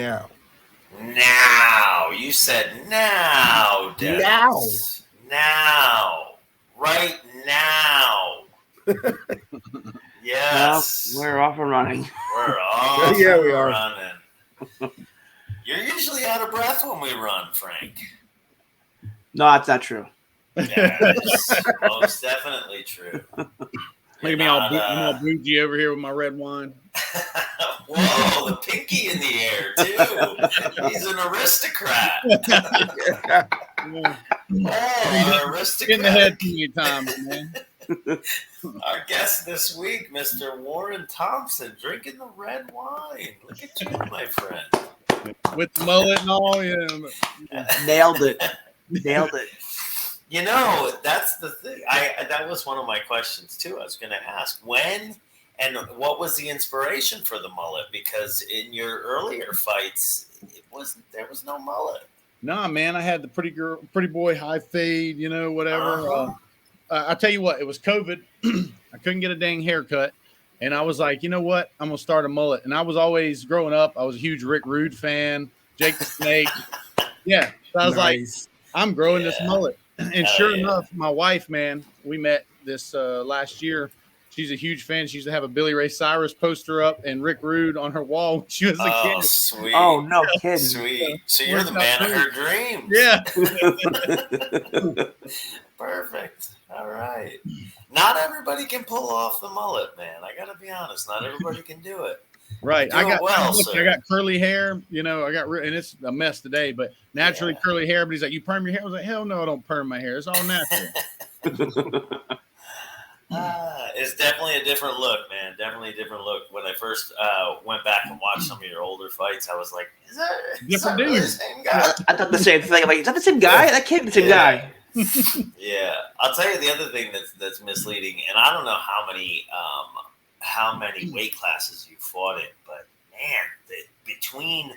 now. Now. You said now, Dennis. Now. Right now. Yes. Well, we're off and running. We're off Yeah, and we are. running. You're usually out of breath when we run, Frank. No, that's not true. That's most definitely true. Look at me, I'm all bougie over here with my red wine. Whoa, the pinky in the air, too. He's an aristocrat. Yeah. Oh, our aristocrat. In the head too many times, man. Our guest this week, Mr. Warren Thompson, drinking the red wine. Look at you, my friend. With the mullet and all, yeah. Nailed it. Nailed it. You know, that's the thing. That was one of my questions, too. I was going to ask, when and what was the inspiration for the mullet? Because in your earlier fights, there was no mullet. Nah, man, I had the pretty boy high fade, you know, whatever. I'll tell you what, it was COVID. I couldn't get a dang haircut. And I was like, you know what? I'm going to start a mullet. And I was always, growing up, I was a huge Rick Rude fan, Jake the Snake. Yeah. So I was like, I'm growing this mullet. And sure enough, my wife, man, we met this last year. She's a huge fan. She used to have a Billy Ray Cyrus poster up and Rick Rude on her wall when she was a kid. Oh, sweet. Oh, no kidding. Sweet. So you're the man of her dreams. Yeah. Perfect. All right. Not everybody can pull off the mullet, man. I got to be honest. Not everybody can do it. Right. I got curly hair, you know, and it's a mess today, but naturally curly hair. But he's like, you perm your hair? I was like, hell no, I don't perm my hair. It's all natural. It's definitely a different look, man. Definitely a different look. When I first went back and watched some of your older fights, I was like, is that really the same guy? I thought the same thing. I'm like, is that the same guy? That can't be the same guy. Yeah. I'll tell you the other thing that's misleading, and I don't know how many weight classes you fought in, but man, between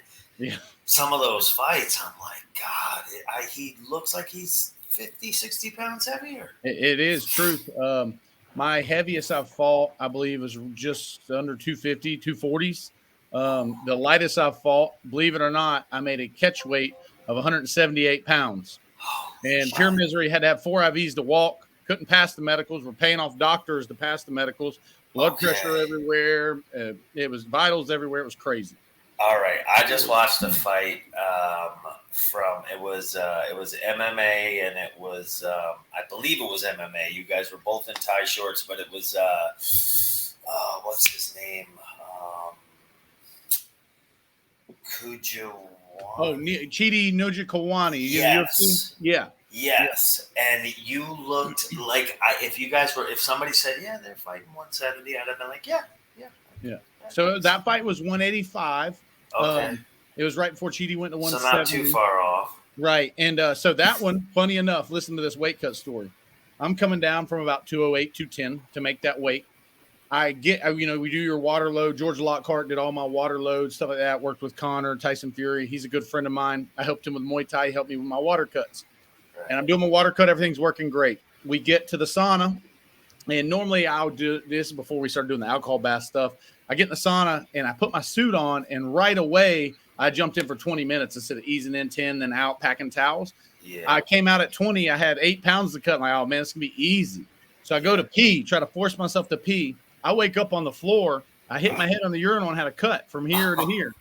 some of those fights, I'm like, God, he looks like he's 50, 60 pounds heavier. It is truth. My heaviest I've fought, I believe, was just under 250, 240s. The lightest I've fought, believe it or not, I made a catch weight of 178 pounds. And pure misery, had to have 4 IVs to walk, couldn't pass the medicals. We're paying off doctors to pass the medicals. Blood pressure everywhere. It was vitals everywhere. It was crazy. All right. I just watched a fight it was MMA, and it was I believe it was MMA. You guys were both in tie shorts, but it was what's his name? Kujo. Oh, Chidi Nojikawani. Yes. Yeah. Yes, and you looked like if somebody said, yeah, they're fighting 170, I'd have been like, yeah. So that fight was 185. Okay. It was right before Chidi went to 170. So not too far off. Right, and so that one, funny enough, listen to this weight cut story. I'm coming down from about 208, 210 to make that weight. I get, we do your water load. George Lockhart did all my water loads, stuff like that. Worked with Connor, Tyson Fury. He's a good friend of mine. I helped him with Muay Thai. He helped me with my water cuts. And I'm doing my water cut. Everything's working great. We get to the sauna, and normally I'll do this before we start doing the alcohol bath stuff. I get in the sauna, and I put my suit on, and right away I jumped in for 20 minutes instead of easing in 10, then out packing towels. Yeah. I came out at 20. I had 8 pounds to cut. I'm like, oh, man, it's going to be easy. So I go to pee, try to force myself to pee. I wake up on the floor. I hit my head on the urinal and had a cut from here to here.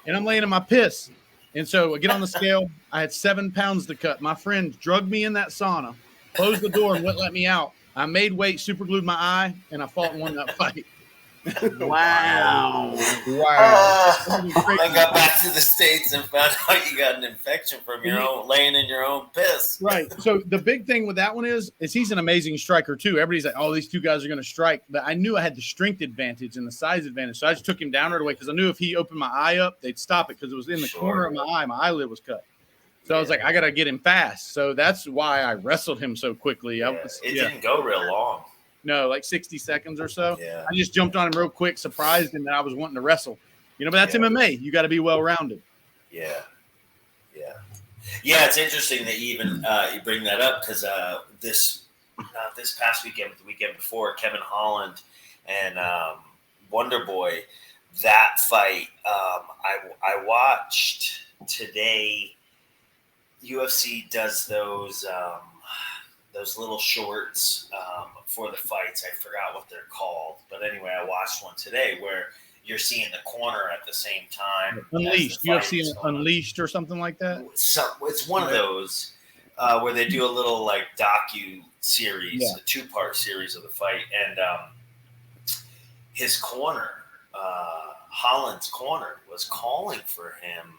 And I'm laying in my piss. And so I get on the scale. I had 7 pounds to cut. My friend drugged me in that sauna, closed the door, and wouldn't let me out. I made weight, super glued my eye, and I fought and won that fight. Wow. I got back to the States and found out you got an infection from your own laying in your own piss. Right. So the big thing with that one is he's an amazing striker too. Everybody's like, oh, these two guys are going to strike. But I knew I had the strength advantage and the size advantage. So I just took him down right away because I knew if he opened my eye up, they'd stop it because it was in the corner of my eye. My eyelid was cut. So I was like, I got to get him fast. So that's why I wrestled him so quickly. It didn't go real long. No, like 60 seconds or so. Yeah. I just jumped on him real quick, surprised him that I was wanting to wrestle. But that's MMA. You got to be well-rounded. Yeah. It's interesting that you even you bring that up because this past weekend, the weekend before, Kevin Holland and Wonder Boy that fight, I watched today. UFC does those little shorts for the fights. I forgot what they're called, but anyway, I watched one today where you're seeing the corner at the same time. Unleashed, UFC Unleashed or something like that. So it's one of those where they do a little like docu series, a 2-part series of the fight, and his corner, Holland's corner, was calling for him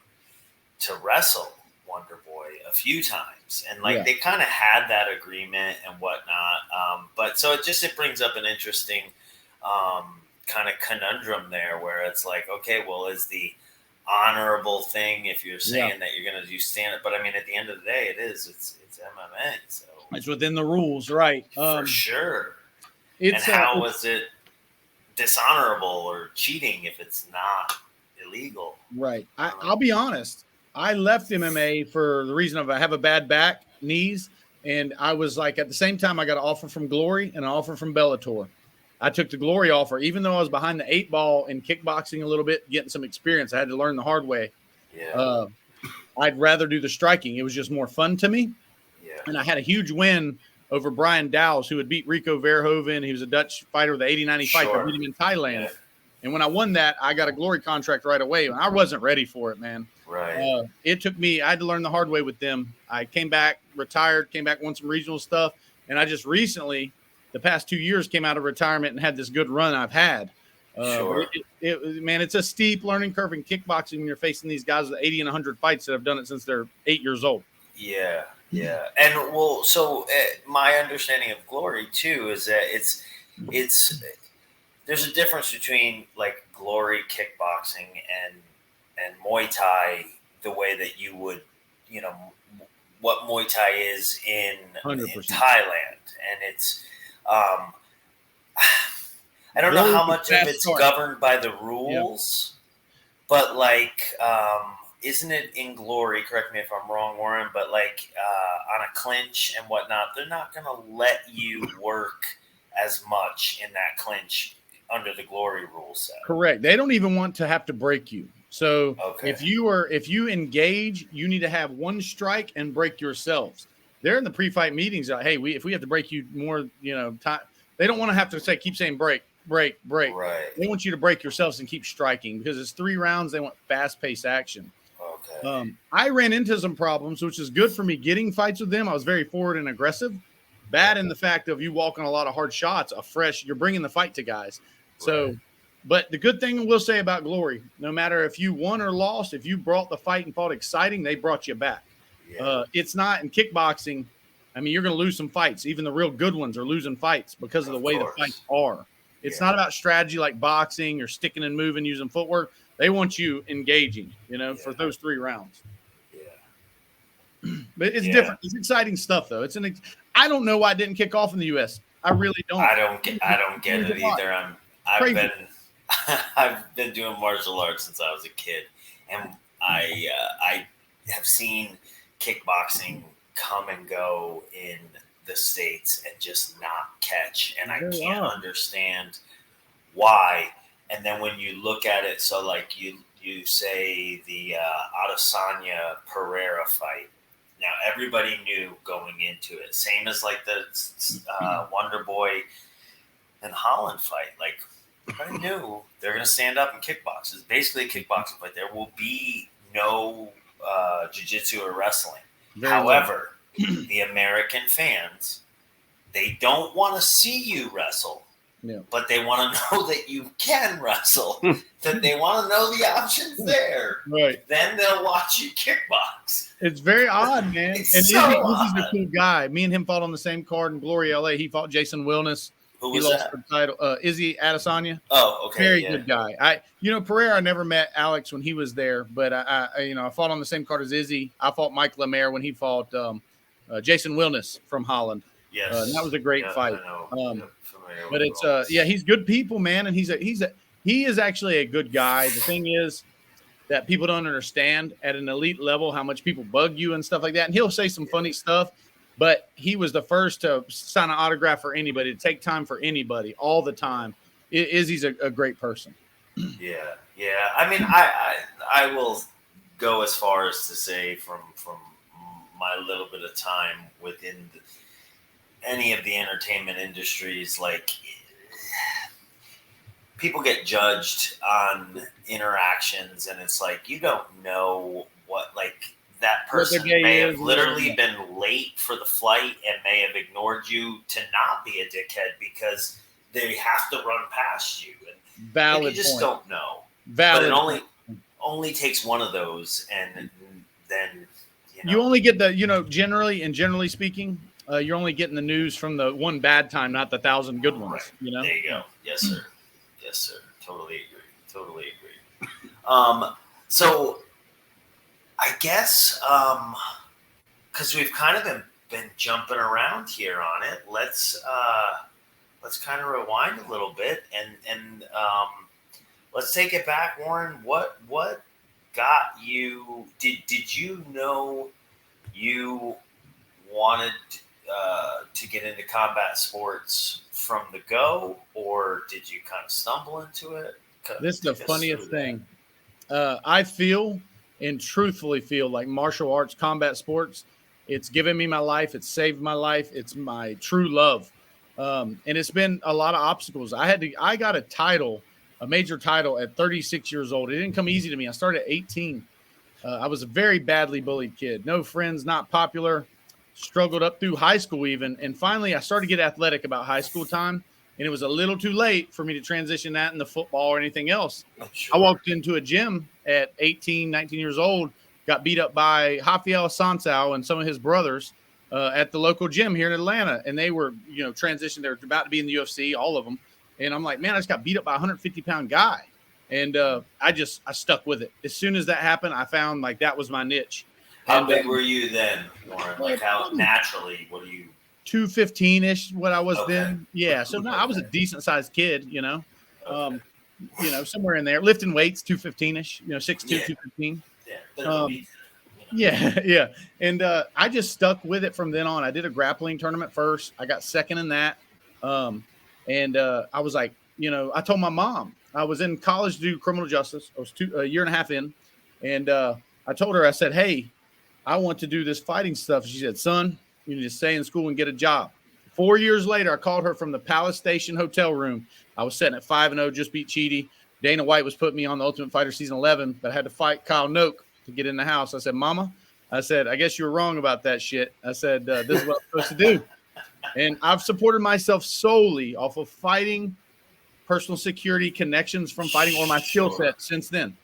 to wrestle Wonder Boy a few times, and like they kind of had that agreement and whatnot. But so it brings up an interesting kind of conundrum there, where it's like, okay, well, is the honorable thing if you're saying that you're going to do stand up, but I mean, at the end of the day, it's MMA, so it's within the rules, right? For sure. And how is it dishonorable or cheating if it's not illegal? Right. I'll be honest. I left MMA for the reason of I have a bad back, knees, and I was like, at the same time, I got an offer from Glory and an offer from Bellator. I took the Glory offer, even though I was behind the 8 ball in kickboxing a little bit, getting some experience. I had to learn the hard way. Yeah. I'd rather do the striking. It was just more fun to me. Yeah. And I had a huge win over Brian Dowes, who had beat Rico Verhoeven. He was a Dutch fighter with the 80-90 fight. I beat him in Thailand. Yeah. And when I won that, I got a Glory contract right away. And I wasn't ready for it, man. Right. It took me – I had to learn the hard way with them. I came back, retired, won some regional stuff. And I just recently – the past 2 years came out of retirement and had this good run I've had. Sure. Man, it's a steep learning curve in kickboxing when you're facing these guys with 80 and 100 fights that have done it since they're 8 years old. Yeah, yeah. And, well, so my understanding of Glory, too, is that it's there's a difference between, like, Glory kickboxing and Muay Thai, the way that you would, you know, what Muay Thai is in Thailand. And it's I don't know how much of it's governed by the rules, but like, isn't it in Glory? Correct me if I'm wrong, Warren, but like on a clinch and whatnot, they're not going to let you work as much in that clinch under the Glory rule set. Correct. They don't even want to have to break you. So if you engage, you need to have one strike and break yourselves. They're in the pre-fight meetings. Like, hey, if we have to break you more, time. They don't want to have to keep saying break. Right. They want you to break yourselves and keep striking because it's 3 rounds. They want fast-paced action. Okay. I ran into some problems, which is good for me getting fights with them. I was very forward and aggressive. Bad in the fact of you walking a lot of hard shots, you're bringing the fight to guys. So, but the good thing we'll say about Glory, no matter if you won or lost, if you brought the fight and fought exciting, they brought you back. Yeah. It's not in kickboxing. I mean, you're going to lose some fights. Even the real good ones are losing fights because of the way the fights are. It's not about strategy like boxing or sticking and moving, using footwork. They want you engaging, for those 3 rounds. Yeah. But it's different. It's exciting stuff, though. I don't know why it didn't kick off in the U.S. I really don't. I don't get it either. I've been doing martial arts since I was a kid, and I have seen kickboxing come and go in the States and just not catch, and I can't understand why. And then when you look at it, so like you say the Adesanya Pereira fight. Now everybody knew going into it, same as like the Wonder Boy and Holland fight. Like everybody knew they're going to stand up and kickbox. It's basically a kickboxing fight. There will be no jiu-jitsu or wrestling. However, the American fans, they don't want to see you wrestle, but they want to know that you can wrestle, that they want to know the options there. Right. Then they'll watch you kickbox. It's very odd, man. Izzy's a cool guy. Me and him fought on the same card in Glory, LA. He fought Jason Wilness. Who was that? The title. Izzy Adesanya. Oh, okay. Very good guy. Pereira, I never met Alex when he was there, but I fought on the same card as Izzy. I fought Mike Lemaire when he fought Jason Wilness from Holland. Yes. That was a great fight. But it's he's good people, man, and he is actually a good guy. The thing is that people don't understand at an elite level how much people bug you and stuff like that. And he'll say some funny stuff. But he was the first to sign an autograph for anybody, to take time for anybody all the time. Izzy's a great person. Yeah. I mean, I will go as far as to say from my little bit of time within any of the entertainment industries, like people get judged on interactions, and it's like you don't know what like that person may have literally been late for the flight and may have ignored you to not be a dickhead because they have to run past you. And Valid. You just don't know. Valid. But it only takes one of those, and then you only get the generally speaking, you're only getting the news from the one bad time, not the 1,000 good ones. Right. You know. There you go. Yes, sir. Yes, sir. Totally agree. So I guess because we've kind of been jumping around here on it, let's kind of rewind a little bit and let's take it back, Warren. What got you? Did you know you wanted to get into combat sports from the go, or did you kind of stumble into it? This is the funniest thing. I feel and truthfully feel like martial arts, combat sports, it's given me my life. It's saved my life. It's my true love. And it's been a lot of obstacles. I got a major title at 36 years old. It didn't come easy to me. I started at 18. I was a very badly bullied kid. No friends, not popular, struggled up through high school even. And finally, I started to get athletic about high school time. And it was a little too late for me to transition that into football or anything else. Sure. I walked into a gym at 18, 19 years old, got beat up by Rafael Sansao and some of his brothers at the local gym here in Atlanta. And they were, transitioned. They were about to be in the UFC, all of them. And I'm like, man, I just got beat up by a 150-pound guy. And I stuck with it. As soon as that happened, I found like that was my niche. How big were you then, Warren? Like how naturally, what do you... 215-ish, what I was then. Yeah, so no, I was a decent-sized kid, somewhere in there. Lifting weights, 215-ish, 6'2", 215. Yeah. And I just stuck with it from then on. I did a grappling tournament first. I got second in that. And I was like, I told my mom. I was in college to do criminal justice. I was a year and a half in. And I told her, I said, hey, I want to do this fighting stuff. She said, son, you need to stay in school and get a job. 4 years later, I called her from the Palace Station hotel room. I was sitting at 5-0, just beat Cheaty. Dana White was putting me on the Ultimate Fighter season 11, but I had to fight Kyle Noak to get in the house. I said, Mama, I guess you were wrong about that shit. I said, this is what I'm supposed to do. And I've supported myself solely off of fighting, personal security, connections from fighting, or my skill set since then.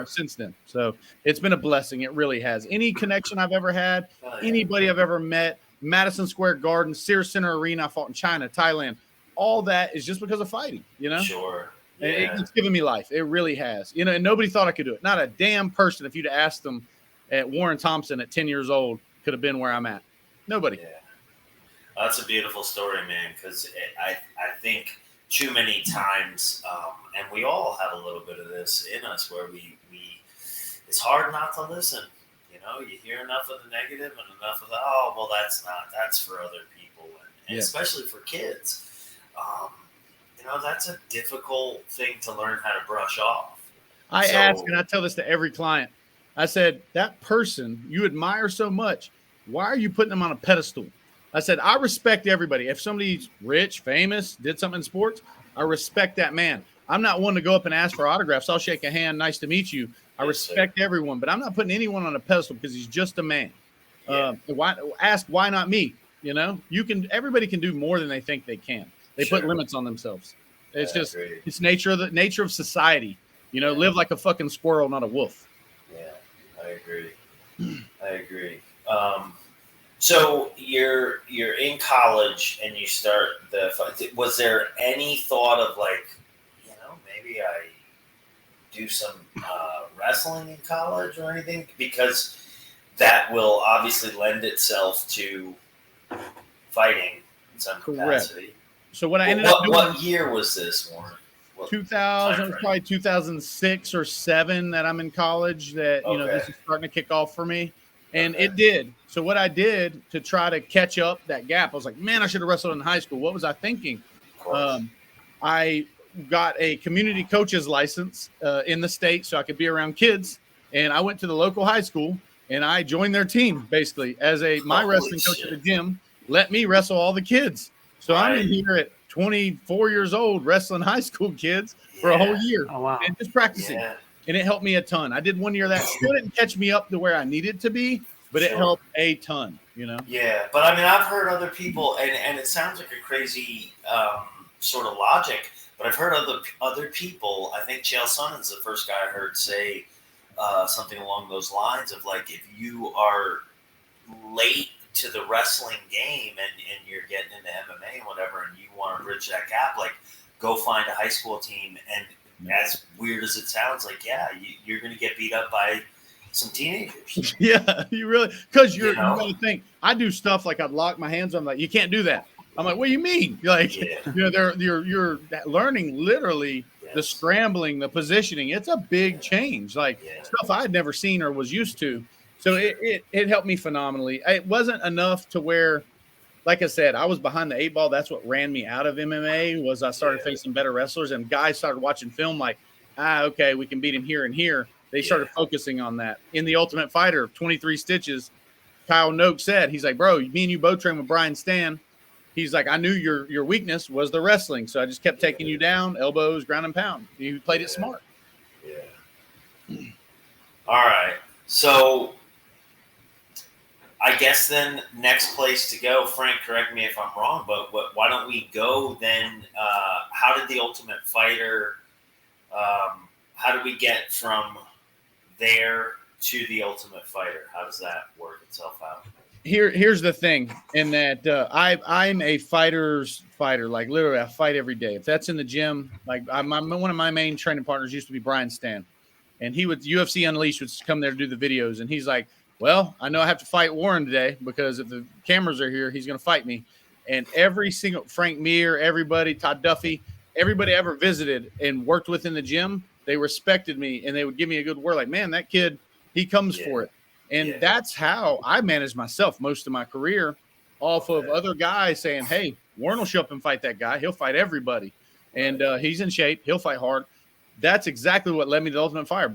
Since then. So it's been a blessing. It really has. Any connection I've ever had, anybody I've ever met, Madison Square Garden, Sears Center Arena, I fought in China, Thailand, all that is just because of fighting, Sure. Yeah. It's given me life. It really has. And nobody thought I could do it. Not a damn person, if you'd asked them at Warren Thompson at 10 years old, could have been where I'm at. Nobody. Yeah. That's a beautiful story, man, because I think too many times, and we all have a little bit of this in us where we it's hard not to listen. You hear enough of the negative and enough of the, that's for other people. And especially for kids, that's a difficult thing to learn how to brush off. I ask, and I tell this to every client. I said, that person you admire so much, why are you putting them on a pedestal? I said, I respect everybody. If somebody's rich, famous, did something in sports, I respect that man. I'm not one to go up and ask for autographs. I'll shake a hand. Nice to meet you. I respect everyone, but I'm not putting anyone on a pedestal because he's just a man. Yeah. Why not me? Everybody can do more than they think they can. They put limits on themselves. It's it's nature of society. Live like a fucking squirrel, not a wolf. Yeah, I agree. So you're in college and you start was there any thought of like, maybe I do some wrestling in college or anything? Because that will obviously lend itself to fighting in some capacity. So what I ended up doing. What year was this, Warren? 2000, probably 2006 or 7 that I'm in college that, this is starting to kick off for me. And it did. So what I did to try to catch up that gap, I was like, man, I should have wrestled in high school. What was I thinking? I got a community coach's license in the state so I could be around kids. And I went to the local high school and I joined their team basically as my wrestling coach at the gym. Let me wrestle all the kids. So I'm in here at 24 years old wrestling high school kids for a whole year. Oh, wow. And just practicing. Yeah. And it helped me a ton. I did 1 year of that. Still didn't catch me up to where I needed to be, but it helped a ton, you know? Yeah, but I mean, I've heard other people, and it sounds like a crazy sort of logic, but I've heard other people, I think Chael Sonnen's the first guy I heard say something along those lines of like, if you are late to the wrestling game and you're getting into MMA and whatever, and you want to bridge that gap, like go find a high school team. And as weird as it sounds, like, yeah, you're going to get beat up by some teenagers. Yeah, you really, because you got to think, I do stuff like I'd lock my hands on, like, you can't do that. I'm like, what do you mean? Like, you're learning literally the scrambling, the positioning. It's a big change, like stuff I'd never seen or was used to. So it helped me phenomenally. It wasn't enough to where, like I said, I was behind the 8 ball. That's what ran me out of MMA was I started facing better wrestlers, and guys started watching film like, okay, we can beat him here and here. They started focusing on that. In The Ultimate Fighter, 23 Stitches, Kyle Noak said, he's like, bro, me and you both trained with Brian Stan. He's like, I knew your weakness was the wrestling, so I just kept taking you down, elbows, ground and pound. You played it smart. Yeah. All right. So I guess then next place to go, Frank, correct me if I'm wrong, but why don't we go then? How did The Ultimate Fighter, how do we get from there to The Ultimate Fighter? How does that work itself out? Here's the thing, in that I'm a fighter's fighter. Like literally, I fight every day. If that's in the gym, like one of my main training partners used to be Brian Stan, and he would UFC Unleashed would come there to do the videos, and he's like, well, I know I have to fight Warren today because if the cameras are here, he's going to fight me. And every single Frank Mir, everybody, Todd Duffy, everybody I ever visited and worked with in the gym, they respected me and they would give me a good word. Like, man, that kid, he comes for it. And that's how I managed myself most of my career, off of other guys saying, hey, Warren will show up and fight that guy. He'll fight everybody. And he's in shape. He'll fight hard. That's exactly what led me to the Ultimate Fire.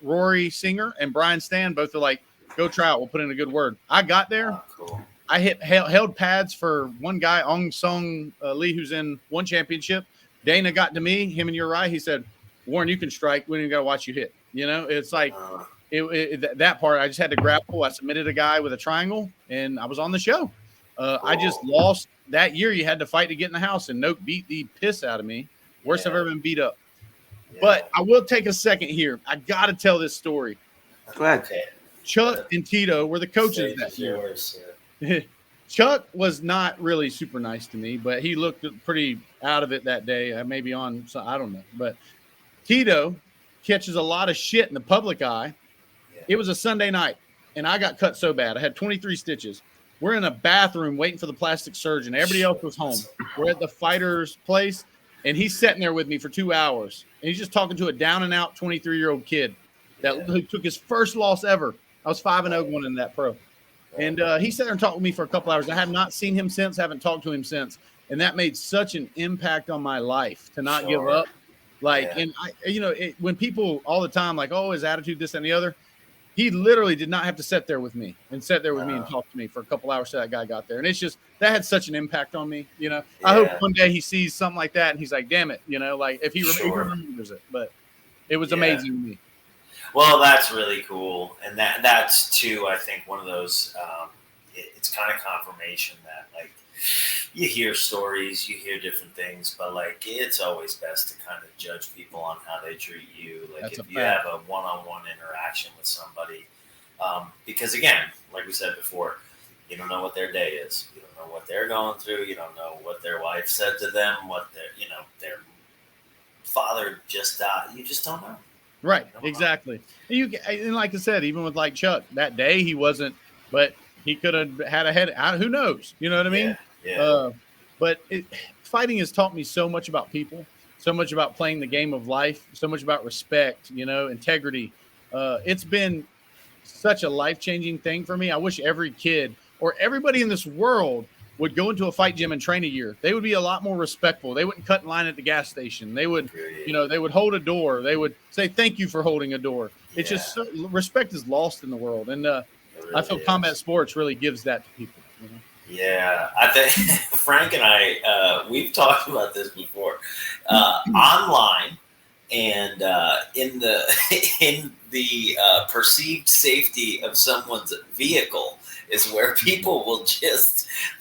Rory Singer and Brian Stan both are like, go try out. We'll put in a good word. I got there. Oh, cool. I held pads for one guy, Ong Song Lee, who's in one championship. Dana got to me, him and Uriah. He said, Warren, you can strike. We don't even got to watch you hit. You know, it's like that part. I just had to grapple. I submitted a guy with a triangle, and I was on the show. I just lost that year. You had to fight to get in the house, and Noak beat the piss out of me. Worst I've ever been beat up. Yeah. But I will take a second here. I got to tell this story. Go ahead. Okay. Chuck and Tito were the coaches that year. Chuck was not really super nice to me, but he looked pretty out of it that day. Maybe on, I don't know. But Tito catches a lot of shit in the public eye. Yeah. It was a Sunday night, and I got cut so bad. I had 23 stitches. We're in a bathroom waiting for the plastic surgeon. Everybody else was home. We're at the fighter's place, and he's sitting there with me for 2 hours. And he's just talking to a down-and-out 23-year-old kid who took his first loss ever. I was 5-0 going into that pro. And he sat there and talked with me for a couple hours. I have not seen him since, haven't talked to him since. And that made such an impact on my life to not give up. And when people all the time, like, oh, his attitude, this and the other, he literally did not have to sit there with me and talk to me for a couple hours till that guy got there. And it's just, that had such an impact on me. You know, I hope one day he sees something like that and he's like, damn it, like if he remembers it. But it was amazing to me. Well, that's really cool. And that's too, I think, one of those, it's kind of confirmation that, like, you hear stories, you hear different things, but, like, it's always best to kind of judge people on how they treat you. Like, if you have a one-on-one interaction with somebody, because, again, like we said before, you don't know what their day is. You don't know what they're going through. You don't know what their wife said to them, what their father just died. You just don't know. Right, exactly. And like I said, even with like Chuck, that day he wasn't, but he could have had a head. Who knows? You know what I mean? Yeah. But fighting has taught me so much about people, so much about playing the game of life, so much about respect, integrity. It's been such a life-changing thing for me. I wish every kid or everybody in this world would go into a fight gym and train a year, they would be a lot more respectful. They wouldn't cut in line at the gas station. They would, they would hold a door. They would say, thank you for holding a door. It's just respect is lost in the world. And I feel combat sports really gives that to people. You know? Yeah, I think Frank and I, we've talked about this before, online and in the perceived safety of someone's vehicle is where people will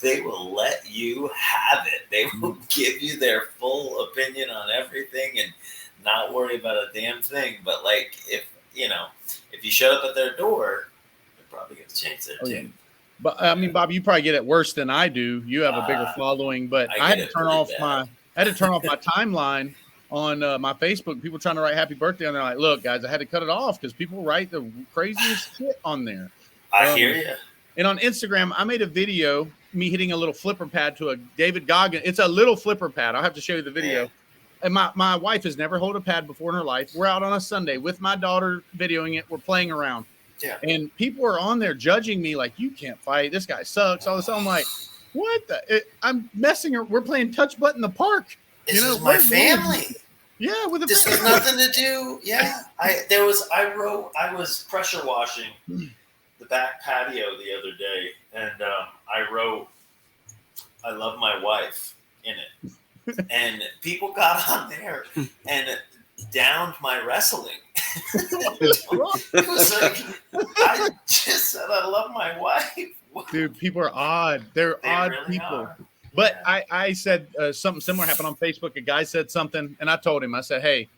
they will let you have it. They will give you their full opinion on everything and not worry about a damn thing. But like, if you showed up at their door, they're probably going to change their tune. But I mean, Bob, you probably get it worse than I do. You have a bigger following, but I had to turn off my timeline on my Facebook. People trying to write happy birthday, and they're like, "Look, guys, I had to cut it off because people write the craziest shit on there." I hear you. And on Instagram, I made a video me hitting a little flipper pad to a David Goggins. It's a little flipper pad. I'll have to show you the video. Yeah. And my wife has never held a pad before in her life. We're out on a Sunday with my daughter videoing it. We're playing around. Yeah. And people are on there judging me like, you can't fight. This guy sucks. All this. I'm like, what? I'm messing. We're playing touch butt in the park. This is my family. Yeah, with this has nothing to do. Yeah, I was pressure washing the back patio the other day, and I wrote, "I love my wife" in it, and people got on there and downed my wrestling. It was like, I just said I love my wife. Dude, people are odd. They're odd really people. Are. But yeah. I said something similar happened on Facebook. A guy said something, and I told him, I said, hey,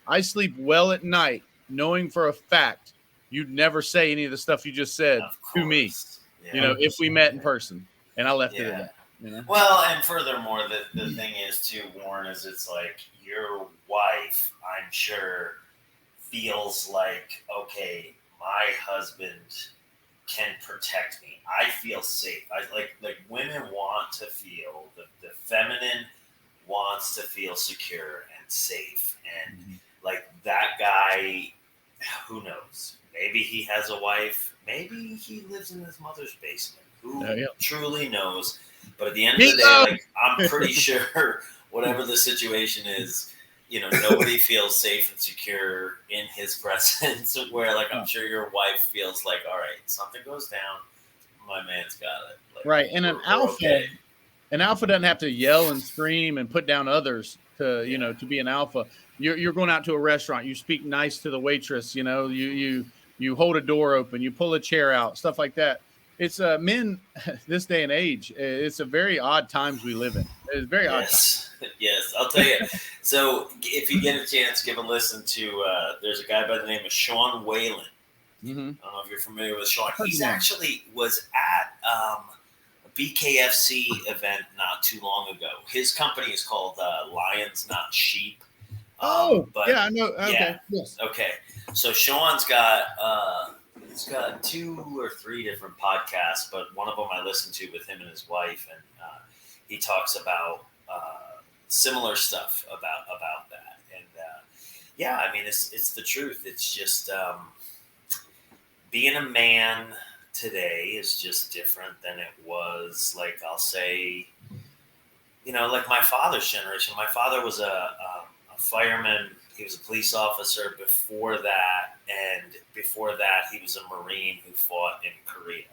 I sleep well at night knowing for a fact you'd never say any of the stuff you just said to me, yeah. If we met in person. And I left it at that. Well, and furthermore, the thing is, too, Warren, is it's like your wife, I'm sure, feels like, okay, my husband can protect me. I feel safe. Like women want to feel, the feminine wants to feel secure and safe. And like that guy, who knows? Maybe he has a wife. Maybe he lives in his mother's basement. Who truly knows? But at the end of the day, like, I'm pretty sure whatever the situation is, nobody feels safe and secure in his presence. Where, like, I'm sure your wife feels like, all right, something goes down, my man's got it. Like, right, and an alpha doesn't have to yell and scream and put down others to to be an alpha. You're going out to a restaurant, you speak nice to the waitress, you hold a door open, you pull a chair out, stuff like that. It's men this day and age. It's a very odd times we live in. It's very odd times. Yes, I'll tell you. So if you get a chance, give a listen to. There's a guy by the name of Sean Whalen. I don't know if you're familiar with Sean. He's actually was at a BKFC event not too long ago. His company is called Lions Not Sheep. I know. Okay. Yeah. Yes. Okay. So Sean's got. He's got 2 or 3 different podcasts, but one of them I listened to with him and his wife, and he talks about similar stuff about that. And I mean, it's the truth. It's just being a man today is just different than it was. Like, I'll say, like my father's generation. My father was a fireman. He was a police officer before that, and before that, he was a Marine who fought in Korea.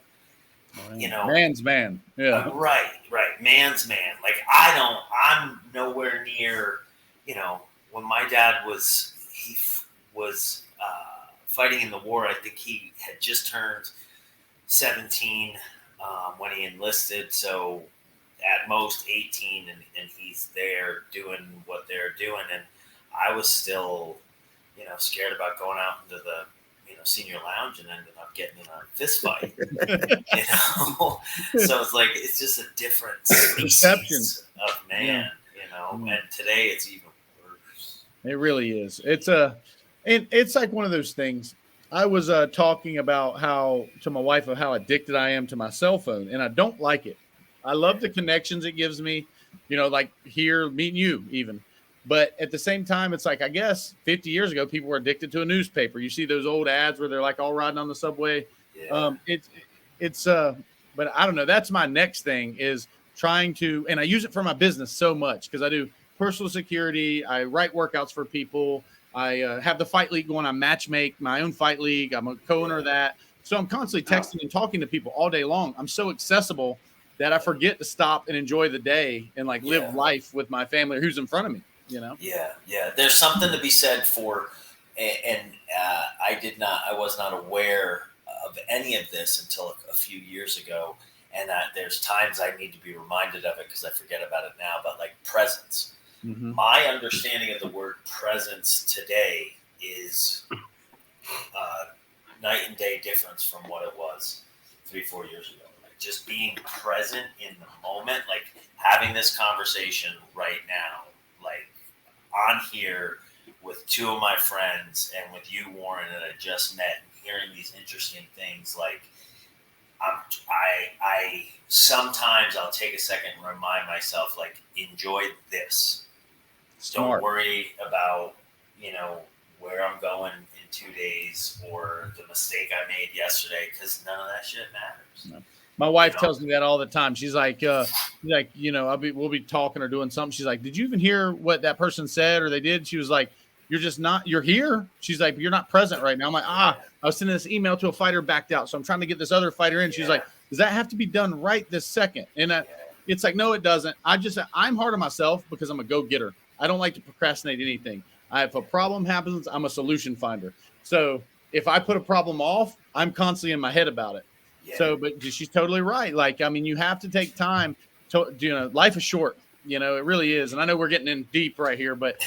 Man's man. Yeah. Right. Man's man. Like, I'm nowhere near, when my dad was fighting in the war, I think he had just turned 17 when he enlisted. So at most 18, and he's there doing what they're doing. And I was still, scared about going out into the, senior lounge and ended up getting in a fist fight. So it's like, it's just a different species of man, and today it's even worse. It really is. It's like one of those things. I was talking about to my wife of how addicted I am to my cell phone, and I don't like it. I love the connections it gives me, like here meeting you even. But at the same time, it's like, I guess 50 years ago, people were addicted to a newspaper. You see those old ads where they're like all riding on the subway. Yeah. But I don't know. That's my next thing is trying to, and I use it for my business so much because I do personal security. I write workouts for people. I have the fight league going. I matchmake my own fight league. I'm a co-owner of that. So I'm constantly texting and talking to people all day long. I'm so accessible that I forget to stop and enjoy the day and like live life with my family or who's in front of me, you know? Yeah. There's something to be said for, and I was not aware of any of this until a few years ago. And there's times I need to be reminded of it because I forget about it now, but like presence. Mm-hmm. My understanding of the word presence today is night and day difference from what it was 3-4 years ago. Like just being present in the moment, like having this conversation right now, like on here with two of my friends and with you, Warren, that I just met, and hearing these interesting things. Like I sometimes I'll take a second and remind myself, like, enjoy this. Smart. Don't worry about, where I'm going in 2 days or the mistake I made yesterday, because none of that shit matters. No. My wife tells me that all the time. She's like, we'll be talking or doing something. She's like, did you even hear what that person said or they did? She was like, you're here. She's like, you're not present right now. I'm like, I was sending this email to a fighter backed out. So I'm trying to get this other fighter in. She's like, does that have to be done right this second? And it's like, no, it doesn't. I'm hard on myself because I'm a go-getter. I don't like to procrastinate anything. If a problem happens, I'm a solution finder. So if I put a problem off, I'm constantly in my head about it. Yeah. So, but she's totally right. Like, I mean, you have to take time to, life is short, it really is. And I know we're getting in deep right here, but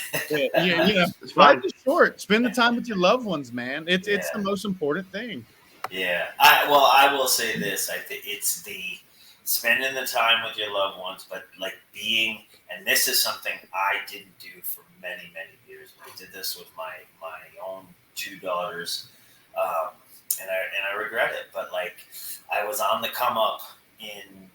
life is short. Spend the time with your loved ones, man. It's the most important thing. Yeah. I will say this. I think it's the spending the time with your loved ones, but like and this is something I didn't do for many, many years. I did this with my own two daughters, and I regret it. But like, I was on the come up in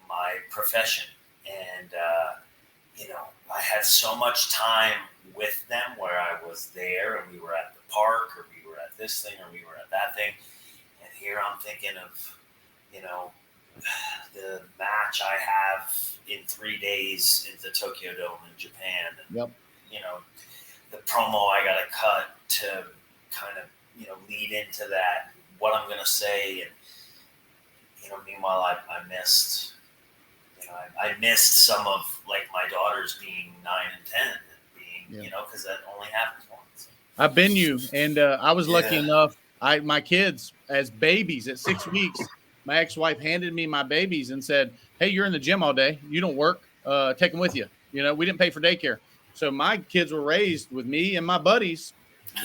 my profession, and I had so much time with them where I was there, and we were at the park, or we were at this thing, or we were at that thing. And here I'm thinking of, the match I have in 3 days in the Tokyo Dome in Japan. And, the promo I got to cut to kind of, lead into that, what I'm going to say. And, meanwhile, I missed, I missed some of like my daughters being 9 and 10 and being, because that only happens once. I've been you. And I was lucky enough. My kids as babies at 6 weeks, my ex-wife handed me my babies and said, hey, you're in the gym all day. You don't work. Take them with you. We didn't pay for daycare. So my kids were raised with me and my buddies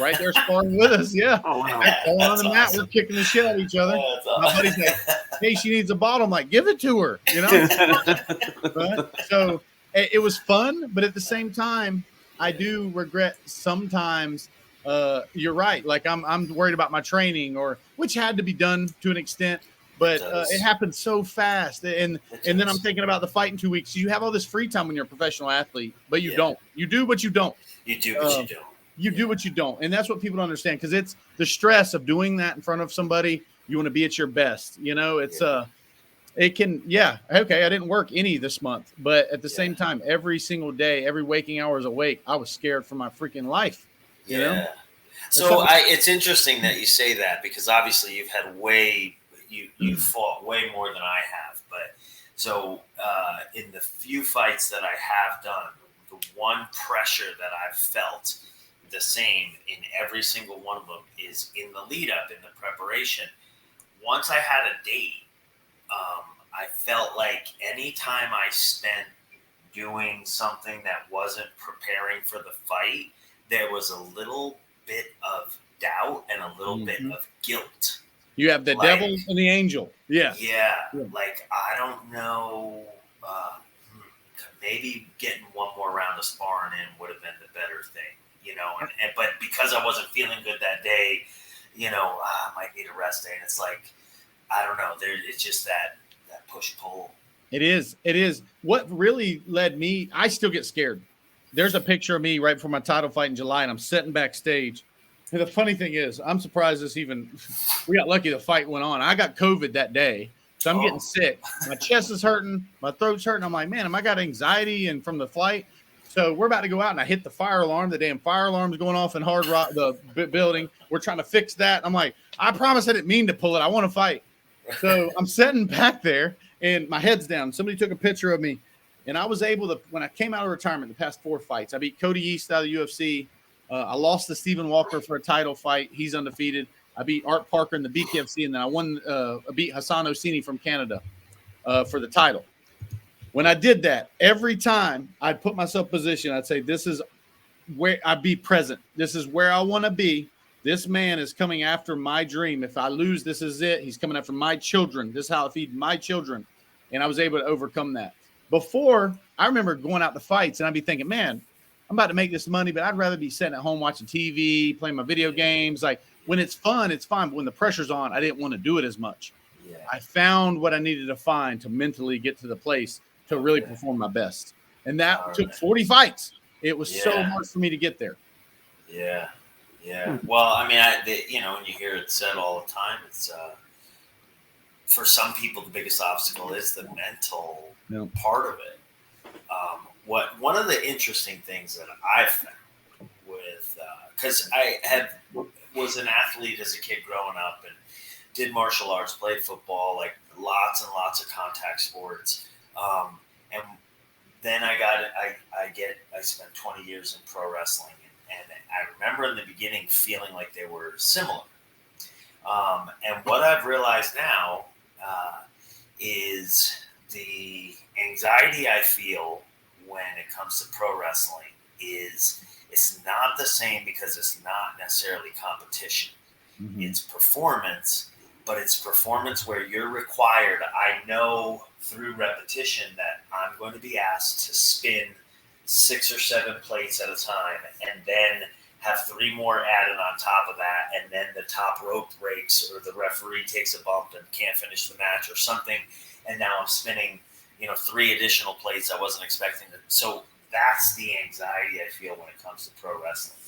right there sparring with us. Yeah. Oh, wow. On the mat, we're kicking the shit out of each other. Awesome. My buddy's like, hey, she needs a bottle. I'm like, give it to her. Right? So it was fun. But at the same time, I do regret sometimes. You're right. Like I'm worried about my training, which had to be done to an extent. But it happened so fast. And then I'm thinking about the fight in 2 weeks. You have all this free time when you're a professional athlete, but you don't. You do, but you don't. You do, but you don't. You do what you don't. And that's what people don't understand, because it's the stress of doing that in front of somebody. You want to be at your best. It's it can, okay, I didn't work any this month. But at the same time, every single day, every waking hour is awake, I was scared for my freaking life. You know? So it's interesting that you say that, because obviously you've had you fought way more than I have. But so in the few fights that I have done, the one pressure that I've felt the same in every single one of them is in the lead up, in the preparation. Once I had a date, I felt like any time I spent doing something that wasn't preparing for the fight, there was a little bit of doubt and a little bit of guilt. You have the devil and the angel. Yeah. Like, I don't know. Maybe getting one more round of sparring in would have been the better thing, but because I wasn't feeling good that day, I might need a rest day. And it's like, I don't know. It's just that push-pull. It is. What really led me, I still get scared. There's a picture of me right before my title fight in July, and I'm sitting backstage. And the funny thing is, I'm surprised we got lucky the fight went on. I got COVID that day. So I'm getting sick. My chest is hurting. My throat's hurting. I'm like, man, am I got anxiety and from the flight? So we're about to go out, and I hit the fire alarm. The damn fire alarm's going off in Hard Rock, the building. We're trying to fix that. I'm like, I promise I didn't mean to pull it. I want to fight. So I'm sitting back there, and my head's down. Somebody took a picture of me, and I was able to, when I came out of retirement, the past 4 fights, I beat Cody East out of the UFC. I lost to Stephen Walker for a title fight. He's undefeated. I beat Art Parker in the BKFC, and then I beat Hassan Ossini from Canada for the title. When I did that, every time I'd put myself in position, I'd say, this is where I'd be present. This is where I want to be. This man is coming after my dream. If I lose, this is it. He's coming after my children. This is how I feed my children. And I was able to overcome that. Before, I remember going out to fights, and I'd be thinking, man, I'm about to make this money, but I'd rather be sitting at home watching TV, playing my video games. Like, when it's fun, it's fine. But when the pressure's on, I didn't want to do it as much. Yeah. I found what I needed to find to mentally get to the place to really perform my best. And that took 40 fights. It was so hard for me to get there. Yeah. Yeah. Well, I mean, when you hear it said all the time, it's for some people, the biggest obstacle is the mental part of it. One of the interesting things that I've found with, because I was an athlete as a kid growing up and did martial arts, played football, like lots and lots of contact sports. And then I spent 20 years in pro wrestling, and I remember in the beginning feeling like they were similar. And what I've realized now is the anxiety I feel when it comes to pro wrestling is it's not the same because it's not necessarily competition. Mm-hmm. It's performance. But it's performance where you're required. I know through repetition that I'm going to be asked to spin 6 or 7 plates at a time and then have 3 more added on top of that. And then the top rope breaks or the referee takes a bump and can't finish the match or something. And now I'm spinning, 3 additional plates I wasn't expecting. So that's the anxiety I feel when it comes to pro wrestling.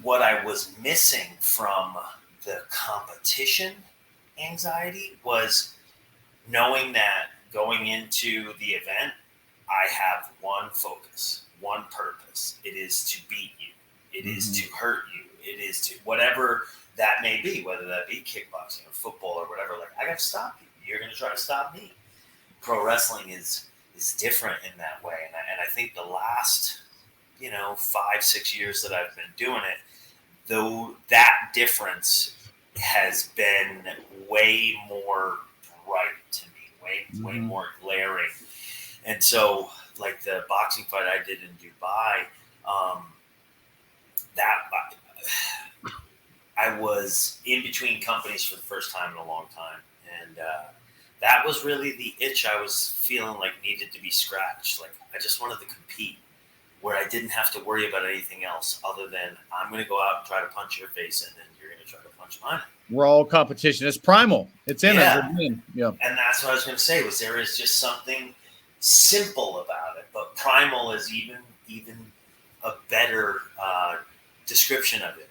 What I was missing from the competition anxiety was knowing that going into the event, I have one focus, one purpose. It is to beat you. It is to hurt you. It is to whatever that may be, whether that be kickboxing or football or whatever. Like, I got to stop you. You're going to try to stop me. Pro wrestling is different in that way. And I think the last 5-6 years that I've been doing it, though that difference has been way more bright to me, way more glaring. And so, like the boxing fight I did in Dubai, I was in between companies for the first time in a long time, and that was really the itch I was feeling like needed to be scratched. Like, I just wanted to compete, where I didn't have to worry about anything else other than I'm going to go out and try to punch your face in, and you're going to try to punch mine. We're all competition. It's primal. It's in us. Yeah. And that's what I was going to say, was there is just something simple about it, but primal is even a better description of it.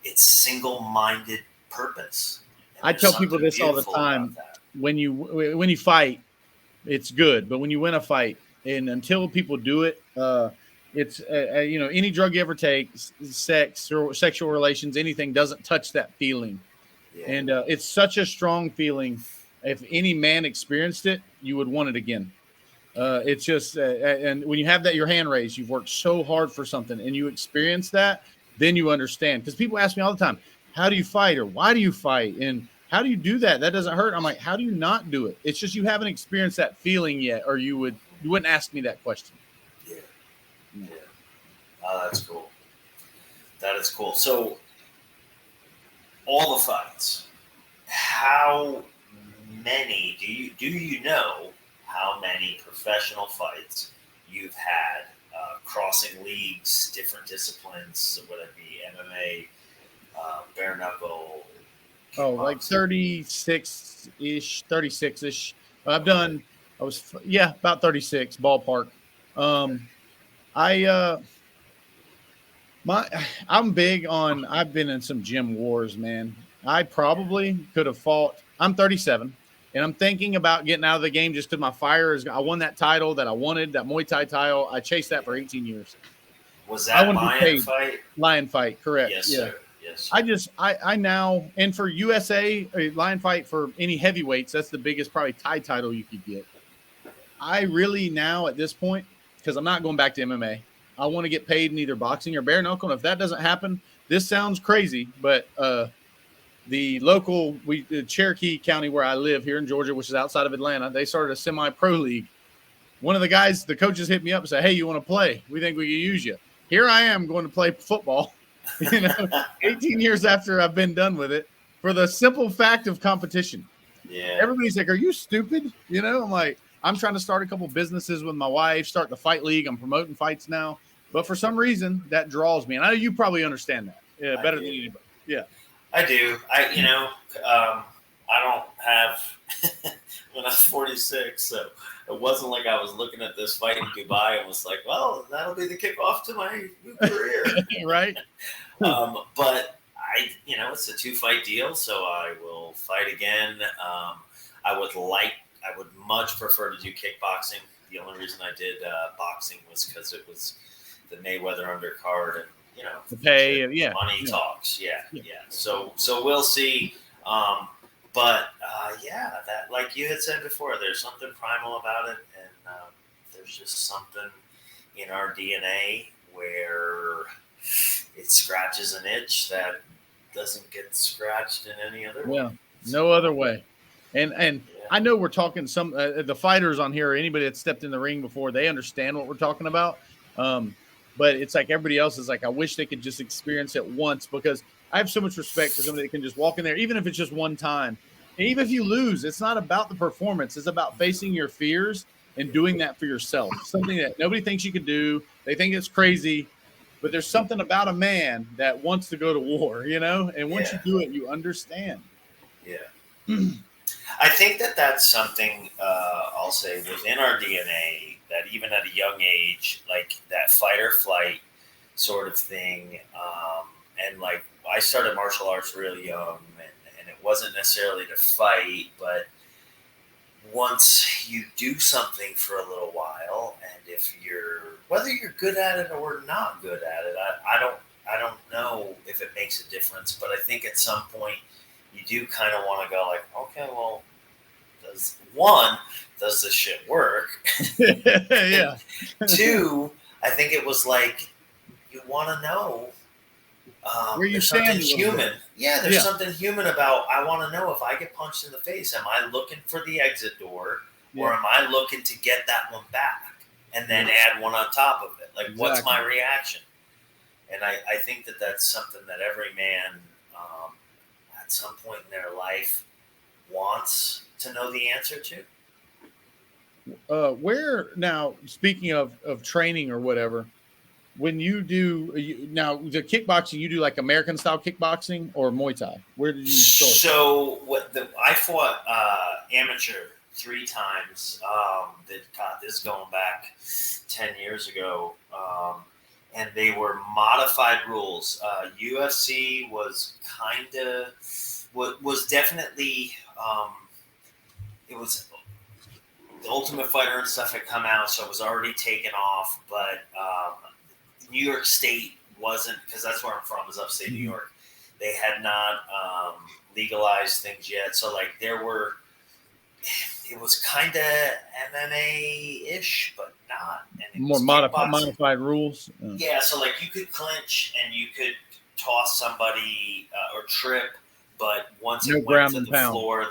It's single-minded purpose. I tell people this all the time. When you fight, it's good, but when you win a fight, and until people do it, it's any drug you ever take, sex or sexual relations, anything doesn't touch that feeling. Yeah. And it's such a strong feeling. If any man experienced it, you would want it again. It's just, and when you have that, your hand raised, you've worked so hard for something and you experience that, then you understand. Because people ask me all the time, how do you fight, or why do you fight? And how do you do that? That doesn't hurt. I'm like, how do you not do it? It's just, you haven't experienced that feeling yet, or you wouldn't ask me that question. Yeah. Oh, that's cool. That is cool. So all the fights, how many do you know how many professional fights you've had, crossing leagues, different disciplines, whether it be MMA, bare knuckle? Oh, like 36-ish. About 36 ballpark. I'm big on. I've been in some gym wars, man. I probably could have fought. I'm 37, and I'm thinking about getting out of the game just because my fire is. I won that title that I wanted, that Muay Thai title. I chased that for 18 years. Was I that want to be lion paid. fight? Lion fight, correct? Yes, Yeah. sir. Yes, sir. I now, and for USA, a lion fight for any heavyweights, that's the biggest probably Thai title you could get. I really now at this point, because I'm not going back to MMA, I want to get paid in either boxing or bare knuckle. And if that doesn't happen, this sounds crazy, but the local Cherokee County where I live here in Georgia, which is outside of Atlanta, they started a semi-pro league. One of the guys, the coaches hit me up and said, "Hey, you want to play? We think we can use you." Here I am going to play football, 18 years after I've been done with it, for the simple fact of competition. Yeah. Everybody's like, "Are you stupid?" I'm like, I'm trying to start a couple businesses with my wife, start the fight league. I'm promoting fights now. But for some reason, that draws me. And I know you probably understand that better than anybody. Yeah. I do. I don't have when I'm 46, so it wasn't like I was looking at this fight in Dubai and was like, well, that'll be the kickoff to my new career. Right. But it's a 2-fight deal, so I will fight again. I would much prefer to do kickboxing. The only reason I did boxing was because it was the Mayweather undercard, and the pay, money talks. Yeah. So we'll see. That, like you had said before, there's something primal about it, and there's just something in our DNA where it scratches an itch that doesn't get scratched in any other way. Yeah, no other way. And I know we're talking some the fighters on here, or anybody that stepped in the ring before, they understand what we're talking about. But it's like everybody else is like, I wish they could just experience it once, because I have so much respect for somebody that can just walk in there, even if it's just one time. And even if you lose, it's not about the performance. It's about facing your fears and doing that for yourself. Something that nobody thinks you can do. They think it's crazy, but there's something about a man that wants to go to war, and once you do it, you understand. Yeah. I think that's something I'll say within our DNA, that even at a young age, like that fight or flight sort of thing. And like I started martial arts really young, and it wasn't necessarily to fight, but once you do something for a little while, and whether you're good at it or not good at it, I don't know if it makes a difference, but I think at some point you do kind of want to go like, okay, well, does this shit work? Yeah. 2, I think it was like, you want to know where you something stand. Human. Yeah, there's something human about, I want to know if I get punched in the face, am I looking for the exit door, or am I looking to get that one back and then add one on top of it? Like, what's my reaction? And I think that's something that every man at some point in their life wants to know the answer to. Where now, speaking of training or whatever, when you do now the kickboxing, you do like American style kickboxing or Muay Thai? Where did you start? So I fought amateur 3 times. This is going back 10 years ago. And they were modified rules. UFC was was definitely, it was the Ultimate Fighter and stuff had come out, so it was already taken off. But New York State wasn't, because that's where I'm from, is upstate New York. They had not legalized things yet. So like it was kind of MMA-ish, but not. And more modified rules. Yeah, so like you could clinch and you could toss somebody or trip, but once it went to the floor,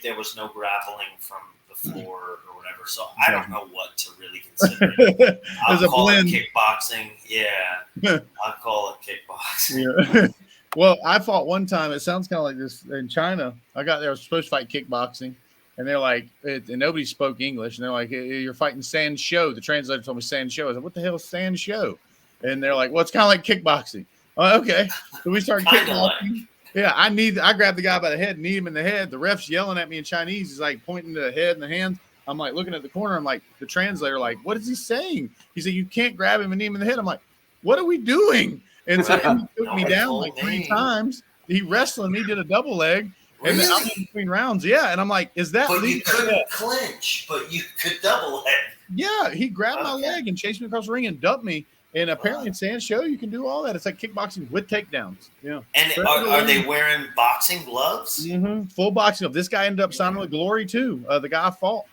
there was no grappling from the floor or whatever. So I don't know what to really consider. I'll call it kickboxing. Yeah, I'll call it kickboxing. Yeah. Well, I fought one time. It sounds kind of like this in China. I got there. I was supposed to fight kickboxing. And they're like, and nobody spoke English. And they're like, you're fighting San Show. The translator told me San Show. I said, what the hell is San Show? And they're like, well, it's kind of like kickboxing. Oh, okay. So we started kickboxing. Yeah, I grabbed the guy by the head, knee him in the head. The ref's yelling at me in Chinese. He's like pointing to the head and the hands. I'm like looking at the corner. I'm like, the translator, like, what is he saying? He said, you can't grab him and knee him in the head. I'm like, what are we doing? And so he took me one down told like 3 me. times. He wrestled me, did a double leg. And then I'm in between rounds. Yeah. And I'm like, is that But legal? you couldn't clinch, but you could double leg. Yeah. He grabbed my leg and chased me across the ring and dumped me. And apparently in San Show, you can do all that. It's like kickboxing with takedowns. Yeah. And are they wearing boxing gloves? Mm-hmm. Full boxing gloves. This guy ended up signing with Glory too. The guy I fought.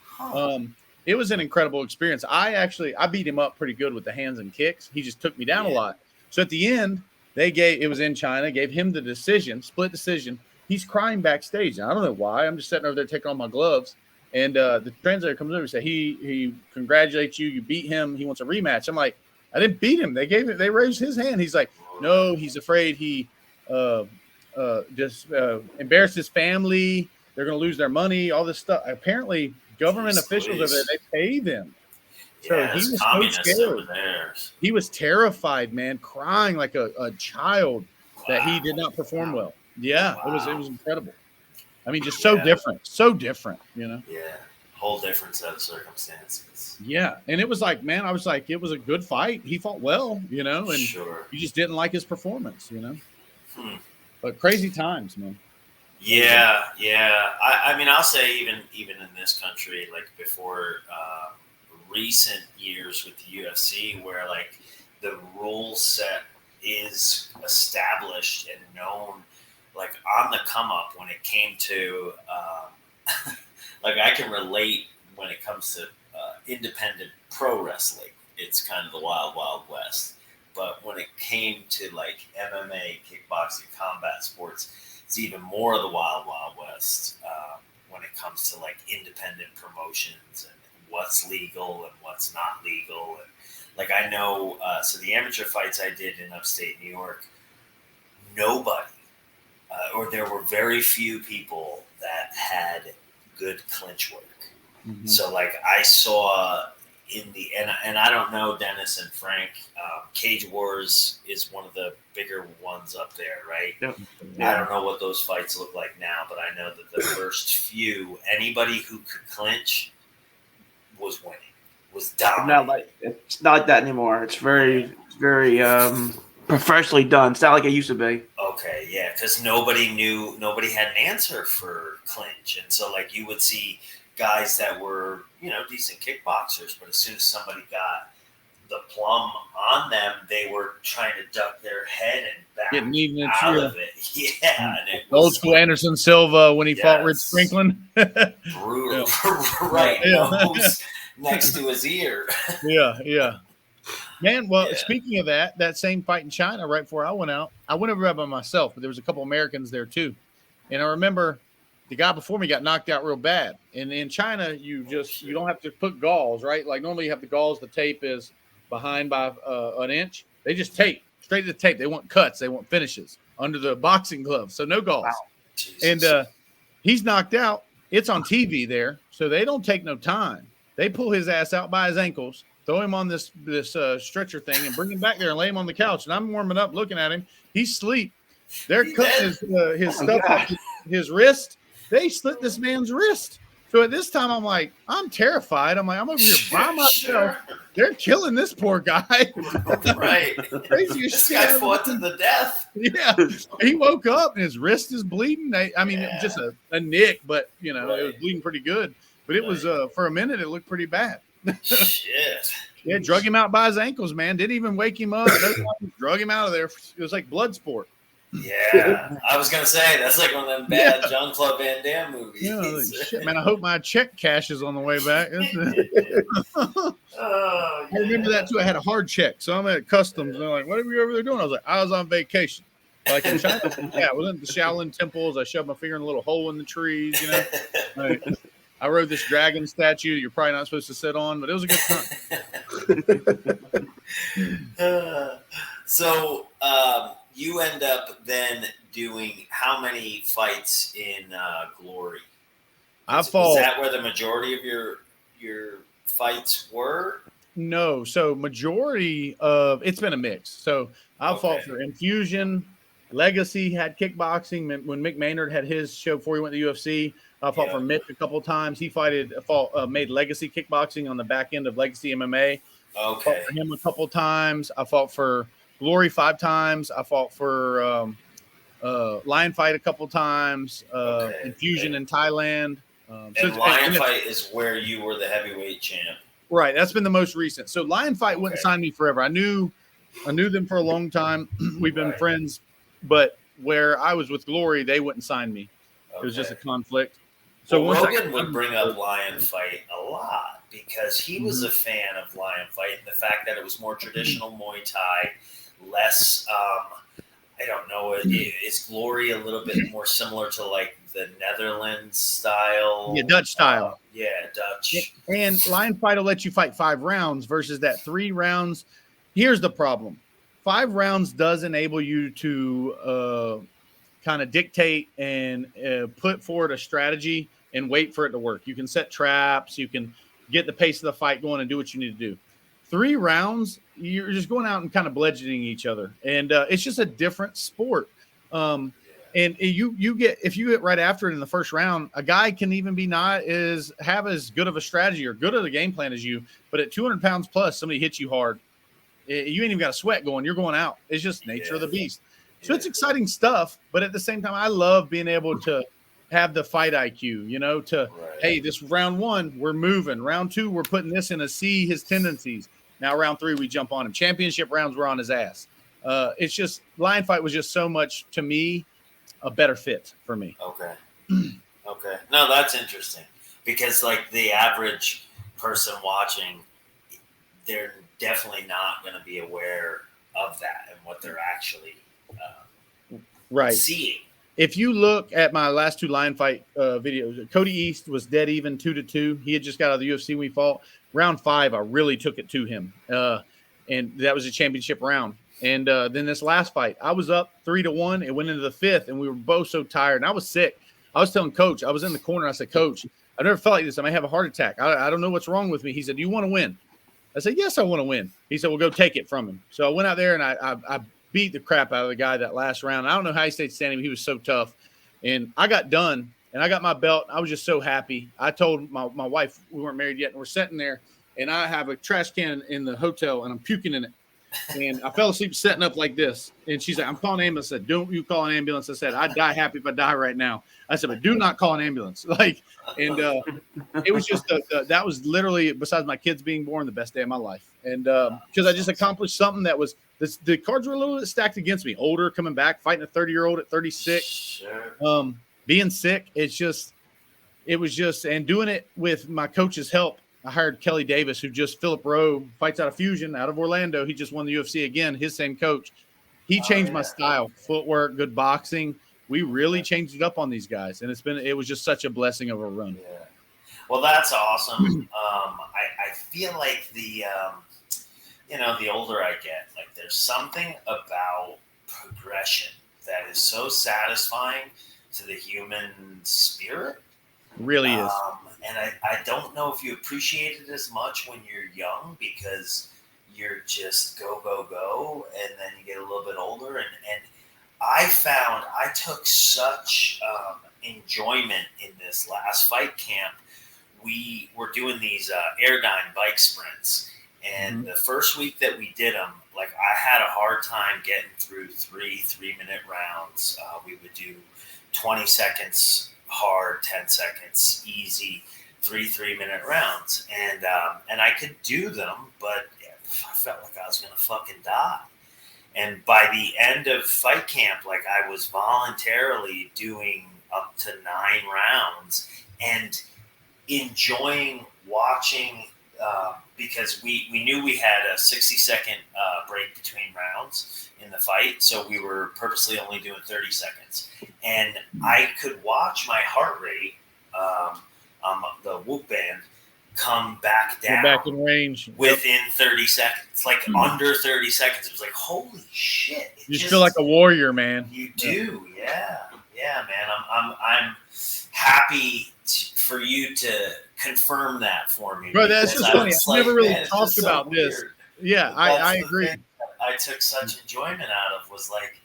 It was an incredible experience. I beat him up pretty good with the hands and kicks. He just took me down a lot. So at the end, it was in China, gave him the decision, split decision. He's crying backstage. And I don't know why. I'm just sitting over there taking off my gloves. And the translator comes over and says, he congratulates you. You beat him. He wants a rematch. I'm like, I didn't beat him. They raised his hand. He's like, no, he's afraid he just embarrassed his family. They're going to lose their money, all this stuff. Apparently, government officials over there, they pay them. So he was so scared. He was terrified, man, crying like a child that he did not perform well. Yeah, it was incredible. I mean, just so different, you know? Yeah, whole different set of circumstances. Yeah, and it was like, man, I was like, it was a good fight. He fought well, you know, and you just didn't like his performance, you know? But crazy times, man. Yeah. I mean, I'll say even in this country, like before recent years with the UFC, where like the rule set is established and known, like on the come up when it came to, like I can relate when it comes to independent pro wrestling. It's kind of the wild, wild west. But when it came to like MMA, kickboxing, combat sports, it's even more of the wild, wild west when it comes to like independent promotions and what's legal and what's not legal. And like I know, so the amateur fights I did in upstate New York, nobody, or there were very few people that had good clinch work. Mm-hmm. So like I saw and I don't know Dennis and Frank, Cage Wars is one of the bigger ones up there, right? Yep. I don't know what those fights look like now, but I know that the first few, anybody who could clinch was winning, was dominating. It's not like that anymore. It's very, very professionally done. It's not like it used to be. Okay, yeah, because nobody had an answer for clinch, and so like you would see guys that were, you know, decent kickboxers, but as soon as somebody got the plum on them, they were trying to duck their head and back out of it. Yeah. And it was, old school Anderson Silva when he fought Rich Franklin. Brutal. Right. Nose next to his ear. Yeah. Man, well, speaking of that same fight in China, right before I went out, I went over there by myself, but there was a couple Americans there too. And I remember the guy before me got knocked out real bad. And in China, you don't have to put gauze, right? Like normally you have the gauze, the tape is behind by an inch. They just tape, straight to the tape. They want cuts. They want finishes under the boxing gloves. So no gauze. Wow. And he's knocked out. It's on TV there. So they don't take no time. They pull his ass out by his ankles, throw him on this stretcher thing and bring him back there and lay him on the couch. And I'm warming up looking at him. He's asleep. They're cutting his stuff off his wrist. They slit this man's wrist. So at this time, I'm like, I'm terrified. I'm over here by myself. They're killing this poor guy. Right. Crazy as this shit. guy fought to the death. Yeah. He woke up and his wrist is bleeding. Just a nick, but, you know, it was bleeding pretty good. But it was, for a minute, it looked pretty bad. Shit. Yeah, drug him out by his ankles, man. Didn't even wake him up. Drug him out of there. It was like blood sport. Yeah, I was gonna say that's like one of them bad Jean-Claude Van Damme movies. Yeah, like, shit, man. I hope my check cashes on the way back. I remember that too. I had a hard check, so I'm at customs, and they're like, "What are you over there doing?" I was like, "I was on vacation." Like in China, I was in the Shaolin temples. I shoved my finger in a little hole in the trees, you know. Like, I rode this dragon statue you're probably not supposed to sit on, but it was a good time. So. You end up then doing how many fights in Glory? Was that where the majority of your fights were? No. So majority of it's been a mix. So I fought for Infusion, Legacy had kickboxing. When Mick Maynard had his show before he went to UFC, I fought for Mick a couple times. He made Legacy kickboxing on the back end of Legacy MMA. Okay. Fought for him a couple times. I fought for Glory 5 times. I fought for Lion Fight a couple times. Infusion in Thailand. And Lion Fight is where you were the heavyweight champ. Right. That's been the most recent. So Lion Fight wouldn't sign me forever. I knew them for a long time. We've been friends, but where I was with Glory, they wouldn't sign me. It was just a conflict. So Rogan would bring up Lion Fight a lot because he was a fan of Lion Fight and the fact that it was more traditional Muay Thai, less. I don't know. Is Glory a little bit more similar to like the Netherlands style? Yeah, Dutch style. Dutch. And Lion Fight will let you fight 5 rounds versus that 3 rounds. Here's the problem. 5 rounds does enable you to kind of dictate and put forward a strategy and wait for it to work. You can set traps. You can get the pace of the fight going and do what you need to do. 3 rounds, you're just going out and kind of bludgeoning each other. And it's just a different sport. And you get, if you get right after it in the first round, a guy can even be have as good of a strategy or good of a game plan as you, but at 200 pounds plus, somebody hits you hard. You ain't even got a sweat going. You're going out. It's just nature of the beast. So it's exciting stuff, but at the same time, I love being able to have the fight IQ, hey, this round 1, we're moving. Round 2, we're putting this in see his tendencies. Now round 3, we jump on him. Championship rounds, we're on his ass. It's just Lion Fight was just so much, to me, a better fit for me. Okay. No, that's interesting because like the average person watching, they're definitely not going to be aware of that and what they're actually seeing. If you look at my last 2 Lion Fight videos, Cody East was dead even 2-2. He had just got out of the UFC when we fought. Round 5, I really took it to him. And that was a championship round. And then this last fight, I was up 3-1. It went into the 5th, and we were both so tired. And I was sick. I was telling Coach, I was in the corner. I said, Coach, I've never felt like this. I may have a heart attack. I don't know what's wrong with me. He said, do you want to win? I said, yes, I want to win. He said, well, go take it from him. So I went out there, and I beat the crap out of the guy that last round. I don't know how he stayed standing. He was so tough. And I got done, and I got my belt. I was just so happy. I told my wife, we weren't married yet, and we're sitting there, and I have a trash can in the hotel, and I'm puking in it. And I fell asleep setting up like this. And she's like, I'm calling an ambulance. I said, don't you call an ambulance. I said, I'd die happy if I die right now. I said, but do not call an ambulance. It was just, that was literally, besides my kids being born, the best day of my life. And because I just accomplished something that was, the cards were a little bit stacked against me. Older, coming back, fighting a 30-year-old at 36. Sure. Being sick, and doing it with my coach's help. I hired Kelly Davis, who Philip Rowe, fights out of Fusion, out of Orlando. He just won the UFC again, his same coach. He changed my style, footwork, good boxing. We really changed it up on these guys, and it was just such a blessing of a run. Yeah. Well, that's awesome. I feel like the older I get, like there's something about progression that is so satisfying to the human spirit. Really is. And I don't know if you appreciate it as much when you're young because you're just go, and then you get a little bit older. And I found I took such enjoyment in this last fight camp. We were doing these Airdyne bike sprints. And the first week that we did them, like I had a hard time getting through 3-minute rounds. We would do 20 seconds hard, 10 seconds easy, 3-minute rounds, and I could do them, but I felt like I was gonna fucking die. And by the end of fight camp, like I was voluntarily doing up to 9 rounds and enjoying watching because we knew we had a 60-second break between rounds in the fight, so we were purposely only doing 30 seconds. And I could watch my heart rate on the Whoop band come back down. We're back in range. Within 30 seconds. Like under 30 seconds. It was like, holy shit. You just feel like a warrior, man. You do, yeah. Yeah, man. I'm happy for you to confirm that for me. Bro, that's just funny. I've never really talked about this. Weird. Yeah, I agree. I took such enjoyment out of was like,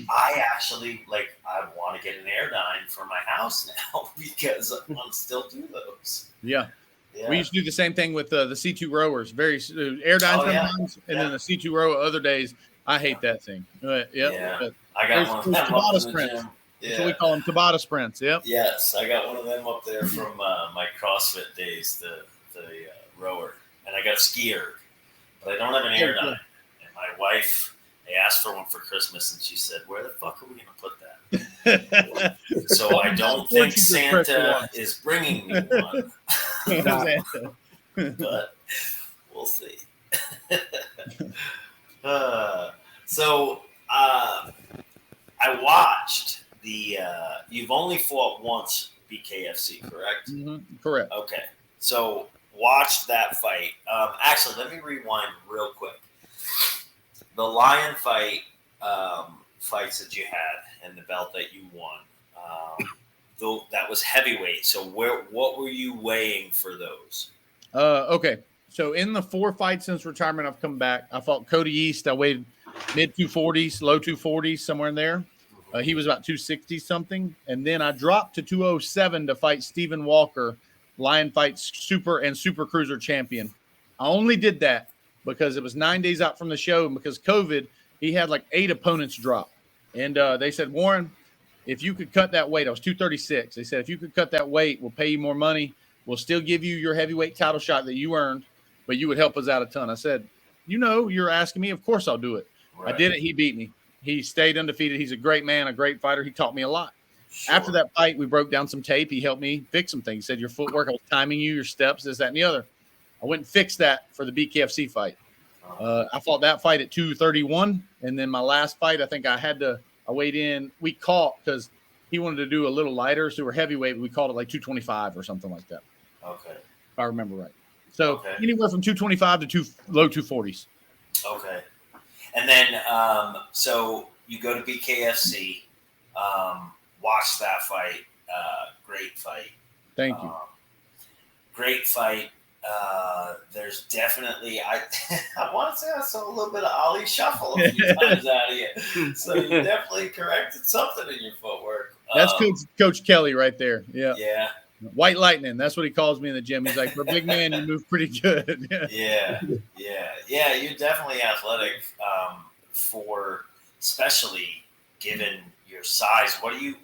I actually I want to get an Airdyne for my house now because I'm still do those. Yeah. We used to do the same thing with the C2 rowers. Very Airdyne sometimes, and then the C2 row other days. I hate that thing. Yep. Yeah. I got one of them Tabata up in sprints. the gym. Yeah. That's what we call them, Tabata sprints. Yep. Yes, I got one of them up there from my CrossFit days, the rower, and I got a ski erg, but I don't have an air nine. And my wife, I asked for one for Christmas, and she said, "Where the fuck are we going to put that?" So I don't think Santa is bringing me one, but we'll see. I watched the. You've only fought once, BKFC, correct? Mm-hmm. Correct. Okay, so watched that fight. Actually, let me rewind real quick. The Lion fight, fights that you had, and the belt that you won. Though that was heavyweight. So what were you weighing for those? Okay. So in the 4 fights since retirement, I've come back. I fought Cody East. I weighed mid 240s, low 240s, somewhere in there. He was about 260 something. And then I dropped to 207 to fight Stephen Walker, Lion Fights Super and Super Cruiser champion. I only did that because it was 9 days out from the show. And because COVID, he had like 8 opponents drop. And they said, Warren, if you could cut that weight, I was 236. They said, if you could cut that weight, we'll pay you more money. We'll still give you your heavyweight title shot that you earned, but you would help us out a ton. I said, you're asking me. Of course I'll do it. Right. I did it. He beat me. He stayed undefeated. He's a great man, a great fighter. He taught me a lot. Sure. After that fight, we broke down some tape. He helped me fix some things. He said, your footwork, I was timing you, your steps, this, that, and the other. I went and fixed that for the BKFC fight. I fought that fight at 231. And then my last fight, I think I weighed in. We caught because he wanted to do a little lighter. So we're heavyweight. We called it like 225 or something like that. Okay. If I remember right. So anywhere from 225 to low 240s. Okay. And then, so you go to BKFC, watch that fight. Great fight. Thank you. Great fight. There's definitely, I want to say I saw a little bit of Ali shuffle a few times out of you. So you definitely corrected something in your footwork. That's Coach Kelly right there. Yeah. Yeah. White lightning. That's what he calls me in the gym. He's like, for a big man, you move pretty good. Yeah. You're definitely athletic, for especially given your size. Were you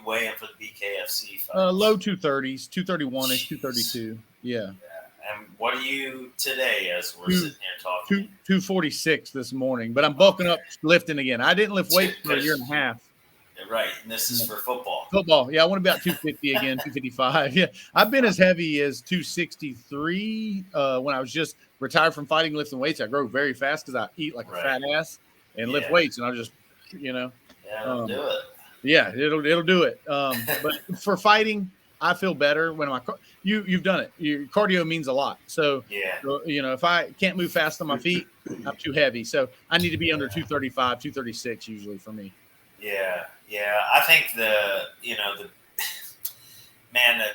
weighing for the BKFC fight? Low 230s, 231ish, 232. Yeah. And what are you today as we're sitting here talking? 246 this morning, but I'm bulking up, lifting again. I didn't lift weights for a year and a half. Right, and this is for football. Football, yeah. I want to be about 250 again, 255. Yeah, I've been as heavy as 263 when I was just retired from fighting, lifting weights. I grow very fast because I eat like a fat ass and lift weights, and I just, Yeah, it'll do it. Yeah, it'll do it. But for fighting, I feel better when you've done it. Your cardio means a lot. So if I can't move fast on my feet, I'm too heavy. So I need to be under 235, 236 usually for me. Yeah. I think the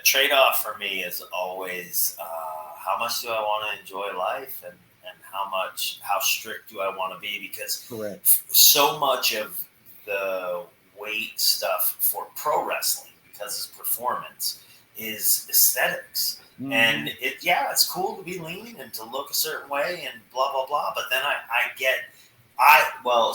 trade-off for me is always how much do I want to enjoy life and how strict do I want to be? Because so much of the weight stuff for pro wrestling, because it's performance, is aesthetics. Mm-hmm. And it's cool to be lean and to look a certain way and blah, blah, blah. But then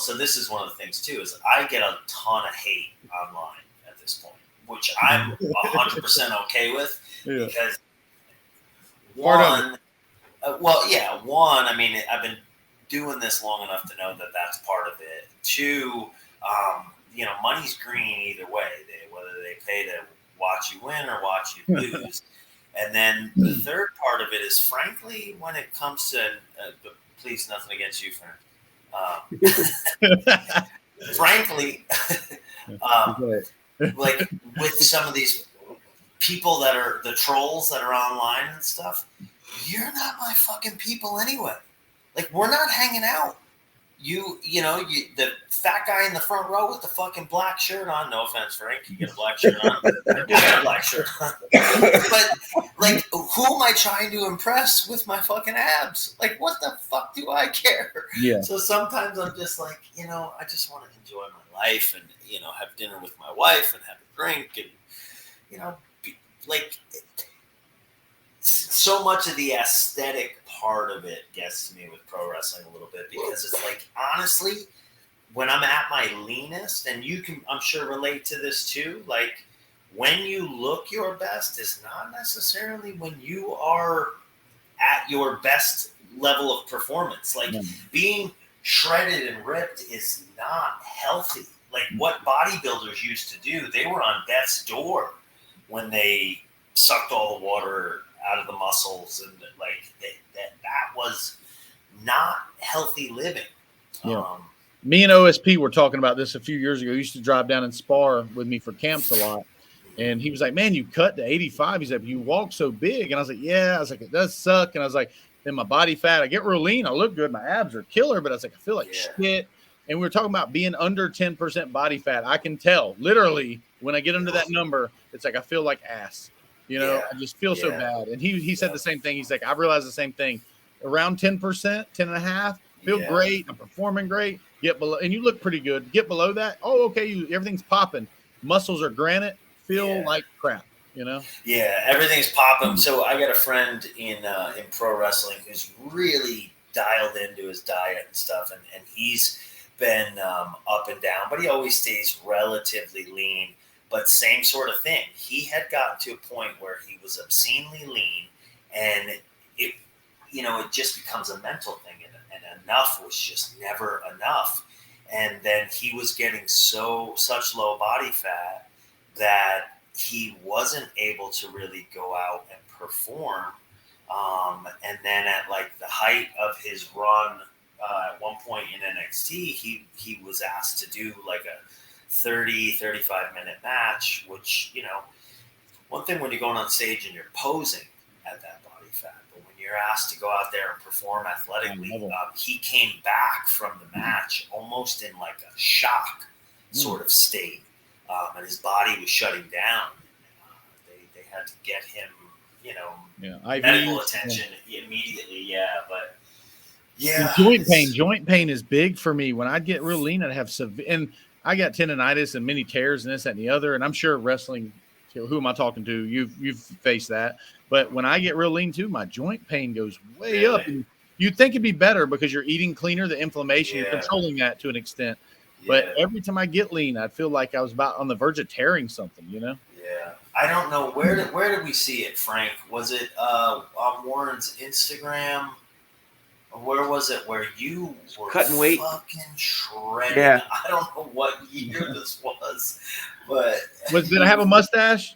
so this is one of the things too, is I get a ton of hate online at this point, which I'm 100% okay with, because one, I mean, I've been doing this long enough to know that that's part of it. 2, money's green either way, whether they pay to watch you win or watch you lose. And then the third part of it is, frankly, when it comes to, please, nothing against you, friend. Frankly, like with some of these people that are the trolls that are online and stuff, you're not my fucking people anyway. Like, we're not hanging out. You the fat guy in the front row with the fucking black shirt on. No offense, Frank. You get a black shirt on. I got a black shirt on. But, like, who am I trying to impress with my fucking abs? Like, what the fuck do I care? Yeah. So sometimes I'm just like, I just want to enjoy my life and, have dinner with my wife and have a drink and, so much of the aesthetic part of it gets to me with pro wrestling a little bit, because it's like, honestly, when I'm at my leanest, and you can, I'm sure, relate to this too, like when you look your best is not necessarily when you are at your best level of performance. Like being shredded and ripped is not healthy. Like what bodybuilders used to do, they were on death's door when they sucked all the water out of the muscles, and like that was not healthy living. Me and OSP were talking about this a few years ago. He used to drive down and spar with me for camps a lot. And he was like, man, you cut to 85. He's like, you walk so big. And I was like, yeah. I was like, it does suck. And I was like, then my body fat, I get real lean. I look good. My abs are killer. But I was like, I feel like shit. And we were talking about being under 10% body fat. I can tell literally when I get under that number, it's like I feel like ass. You know, I just feel so bad. And he said the same thing. He's like, I realized the same thing. Around 10%, 10.5%, feel great. I'm performing great. Get below, and you look pretty good. Get below that. Oh, okay. Everything's popping. Muscles are granite. Feel like crap. You know. Yeah, everything's popping. So I got a friend in pro wrestling who's really dialed into his diet and stuff, and he's been up and down, but he always stays relatively lean. But same sort of thing. He had gotten to a point where he was obscenely lean, and it just becomes a mental thing, and enough was just never enough. And then he was getting such low body fat that he wasn't able to really go out and perform. And then at like the height of his run, at one point in NXT, he was asked to do like a 35 minute match, which, one thing when you're going on stage and you're posing at that body fat, but when you're asked to go out there and perform athletically, he came back from the match almost in like a shock sort of state. And his body was shutting down. They had to get him, medical attention immediately. But joint pain is big for me. When I get real lean, I'd have severe, and I got tendonitis and many tears and this, that, and the other. And I'm sure wrestling, who am I talking to? You've faced that. But when I get real lean too, my joint pain goes way up. And you'd think it'd be better because you're eating cleaner, the inflammation, you're controlling that to an extent. But every time I get lean, I feel like I was about on the verge of tearing something, Yeah. I don't know. Where did we see it, Frank? Was it on Warren's Instagram? Or where was it where you were cutting weight? Fucking shredded. Yeah. I don't know what year this was, but... Did I have a mustache?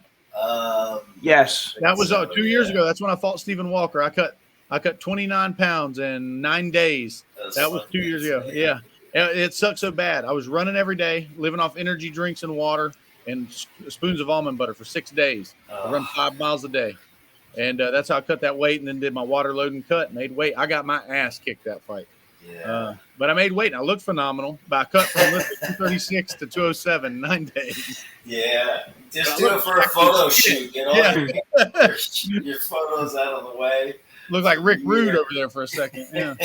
Yes. That was 2 years ago. That's when I fought Stephen Walker. I cut 29 pounds in 9 days. That was 2 years ago. Yeah. It sucked so bad. I was running every day, living off energy drinks and water and spoons of almond butter for 6 days. I run 5 miles a day. And that's how I cut that weight, and then did my water loading cut, made weight. I got my ass kicked that fight. Yeah. But I made weight, and I looked phenomenal. But I cut from 236 to 207 in 9 days. Yeah. Just do it for a photo shoot. Get all your photos out of the way. Look like Rick Rude over there for a second. Yeah.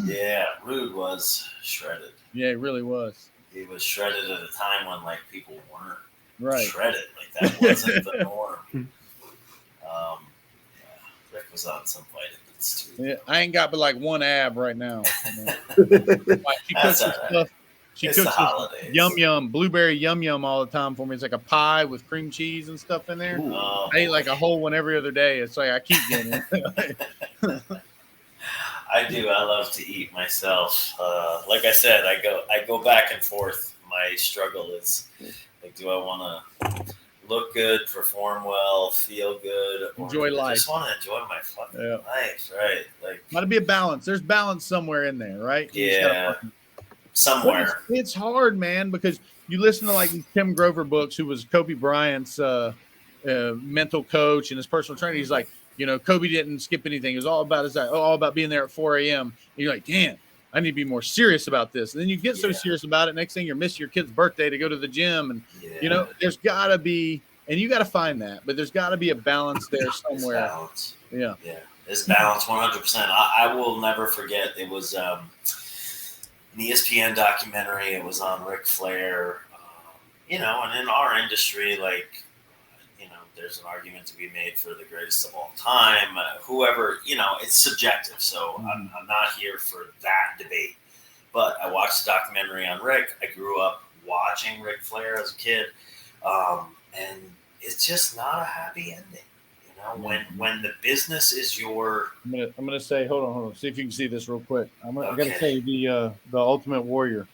Yeah, Rude was shredded. Yeah, he really was. He was shredded at a time when like people weren't shredded. Like that wasn't the norm. Rick was on some vitamins too. Yeah, I ain't got but like one ab right now. She cooks yum blueberry yum all the time for me. It's like a pie with cream cheese and stuff in there. I eat like a whole one every other day. It's like I keep getting it. I do. I love to eat myself. Like I said, I go back and forth. My struggle is like, do I want to look good, perform well, feel good, or enjoy life? I just want to enjoy my fucking life, right? Like, got to be a balance. There's balance somewhere in there, right? Somewhere. It's hard, man, because you listen to like Tim Grover books, who was Kobe Bryant's mental coach and his personal trainer. He's like, Kobe didn't skip anything. It was all about being there at 4 a.m. And you're like, damn, I need to be more serious about this. And then you get so serious about it. Next thing you're missing your kid's birthday to go to the gym. And, there's got to be, and you got to find that, but there's got to be a balance there somewhere. Balance. Yeah. It's balance 100%. I will never forget. It was an ESPN documentary. It was on Ric Flair, and in our industry, like, there's an argument to be made for the greatest of all time. Whoever, it's subjective. So I'm not here for that debate. But I watched the documentary on Rick. I grew up watching Ric Flair as a kid, and it's just not a happy ending. When the business is your. I'm gonna say, hold on. See if you can see this real quick. I Okay. gotta say the Ultimate Warrior.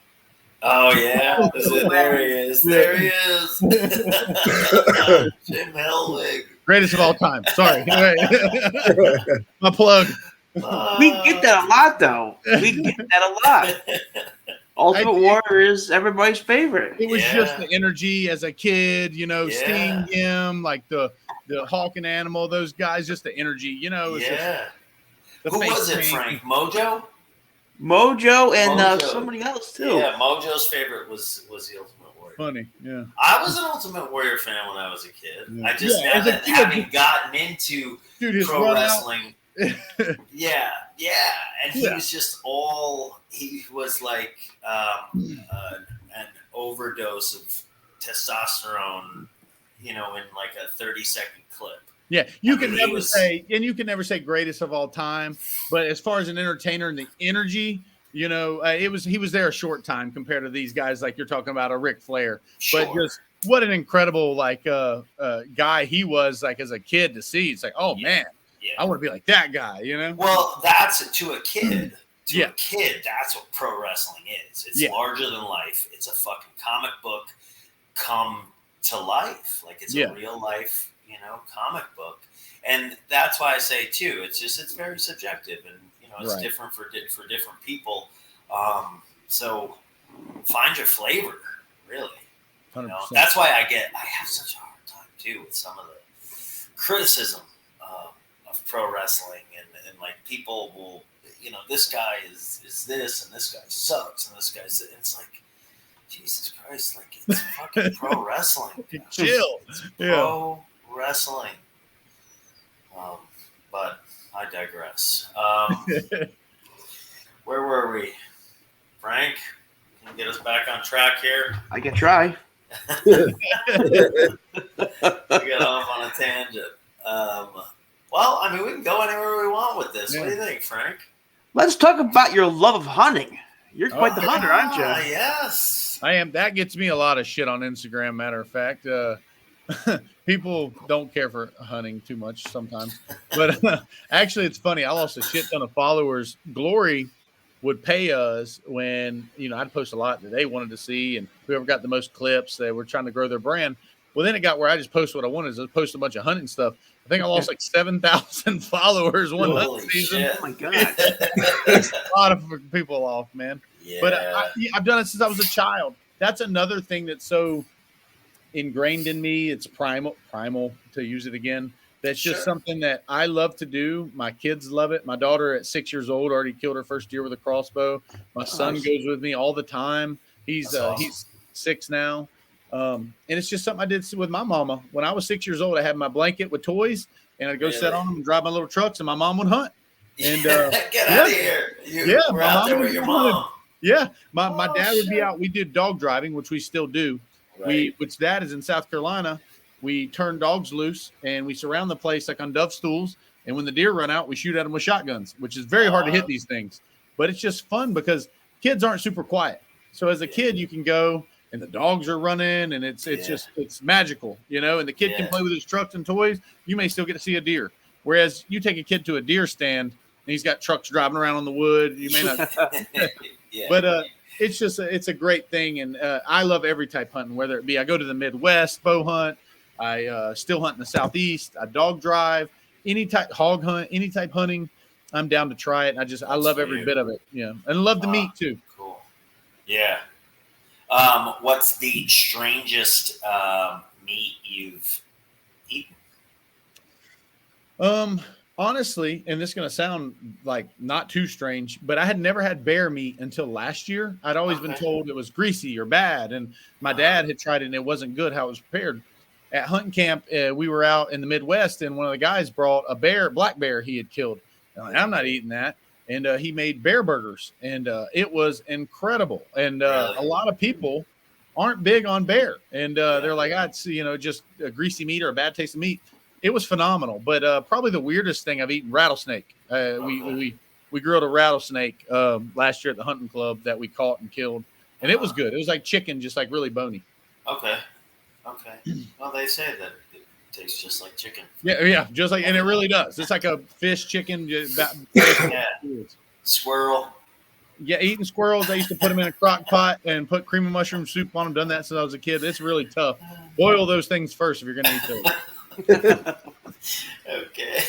Oh yeah, there he is. There he is. Jim Hellwig, greatest of all time. Sorry, my plug. We get that a lot, though. We get that a lot. Ultimate Warrior is everybody's favorite. It was just the energy as a kid, Sting, him, like the Hawk and Animal, those guys, just the energy, Who was it, Frank? Mojo and somebody else too. Yeah, Mojo's favorite was the Ultimate Warrior. Funny, yeah. I was an Ultimate Warrior fan when I was a kid. Yeah. I just having gotten into pro wrestling. yeah, and he was just he was like an overdose of testosterone, in like a 30-second clip. Yeah, you can never say greatest of all time, but as far as an entertainer and the energy, he was there a short time compared to these guys like you're talking about, a Ric Flair. Sure. But just what an incredible guy he was, like as a kid to see. It's like, oh man, I want to be like that guy, Well, that's to a kid. To a kid, that's what pro wrestling is. It's larger than life. It's a fucking comic book come to life. Like it's a real life, comic book. And that's why I say too, it's very subjective, and it's different for different people. So find your flavor, really. 100%. That's why I have such a hard time too with some of the criticism of pro wrestling, and like people will, this guy is this, and this guy sucks, and this guy's. It's like, Jesus Christ, like it's fucking pro wrestling. Chill. It's pro wrestling. But I digress. Where were we? Frank, can you get us back on track here? I can try. We got off on a tangent. Well, I mean, we can go anywhere we want with this. What do you think, Frank? Let's talk about your love of hunting. You're quite the hunter, aren't you? Yes. I am. That gets me a lot of shit on Instagram, matter of fact. People don't care for hunting too much sometimes. But actually, it's funny. I lost a shit ton of followers. Glory would pay us when, I'd post a lot that they wanted to see, and whoever got the most clips, they were trying to grow their brand. Well, then it got where I just post what I wanted. I post a bunch of hunting stuff. I think I lost like 7,000 followers one hunting season. Shit. Oh my God. It's a lot of people off, man. Yeah. But I've done it since I was a child. That's another thing that's so ingrained in me. It's primal to use it again. That's just something that I love to do. My kids love it. My daughter at 6 years old already killed her first deer with a crossbow. My son goes with me all the time. He's 6 now. And it's just something I did with my mama. When I was 6 years old, I had my blanket with toys, and I'd go sit on them and drive my little trucks, and my mom would hunt. And get out of here. We're out there with your mom. Yeah. My dad would be out. We did dog driving, which we still do. Right. Which dad is in South Carolina. We turn dogs loose, and we surround the place like on dove stools. And when the deer run out, we shoot at them with shotguns, which is very hard to hit these things. But it's just fun because kids aren't super quiet. So as a kid, you can go, and the dogs are running, and it's magical, and the kid can play with his trucks and toys. You may still get to see a deer. Whereas you take a kid to a deer stand, and he's got trucks driving around on the wood. You may not. But it's a great thing. And I love every type hunting, whether it be I go to the Midwest, bow hunt. I still hunt in the Southeast. I dog drive, any type hog hunt, any type hunting. I'm down to try it. And I love every bit of it. And love the meat too. Cool. Yeah. What's the strangest meat you've eaten? Honestly, and this is going to sound like not too strange, but I had never had bear meat until last year. I'd always been told it was greasy or bad, and my dad had tried it and it wasn't good how it was prepared. At hunting camp, we were out in the Midwest, and one of the guys brought a black bear he had killed. I'm not eating that. And he made bear burgers, and it was incredible. And a lot of people aren't big on bear, and they're like, it's just a greasy meat or a bad taste of meat. It was phenomenal, but probably the weirdest thing I've eaten, rattlesnake. We we grilled a rattlesnake last year at the hunting club that we caught and killed, and it was good. It was like chicken, just like really bony. Okay. Well, they say that it tastes just like chicken. Yeah, just like, and it really does. It's like a fish, chicken. Yeah. Squirrel. Yeah, eating squirrels. I used to put them in a crock pot and put cream of mushroom soup on them. Done that since I was a kid. It's really tough. Boil those things first if you're going to eat those. Okay.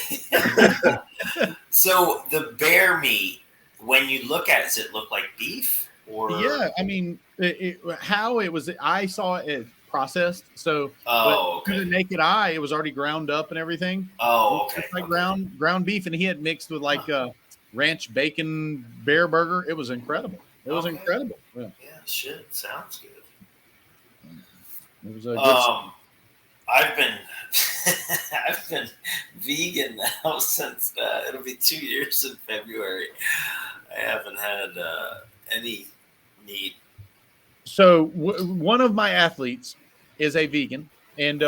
So the bear meat, when you look at it, does it look like beef? Or yeah, I mean, how it was. I saw it processed. So, to the naked eye, it was already ground up and everything. Oh, okay. It's like ground beef, and he had mixed with like ranch bacon bear burger. It was incredible. It was incredible. Yeah, shit, sounds good. It was a good. I've been vegan now since it'll be 2 years in February. I haven't had any meat. So one of my athletes is a vegan, and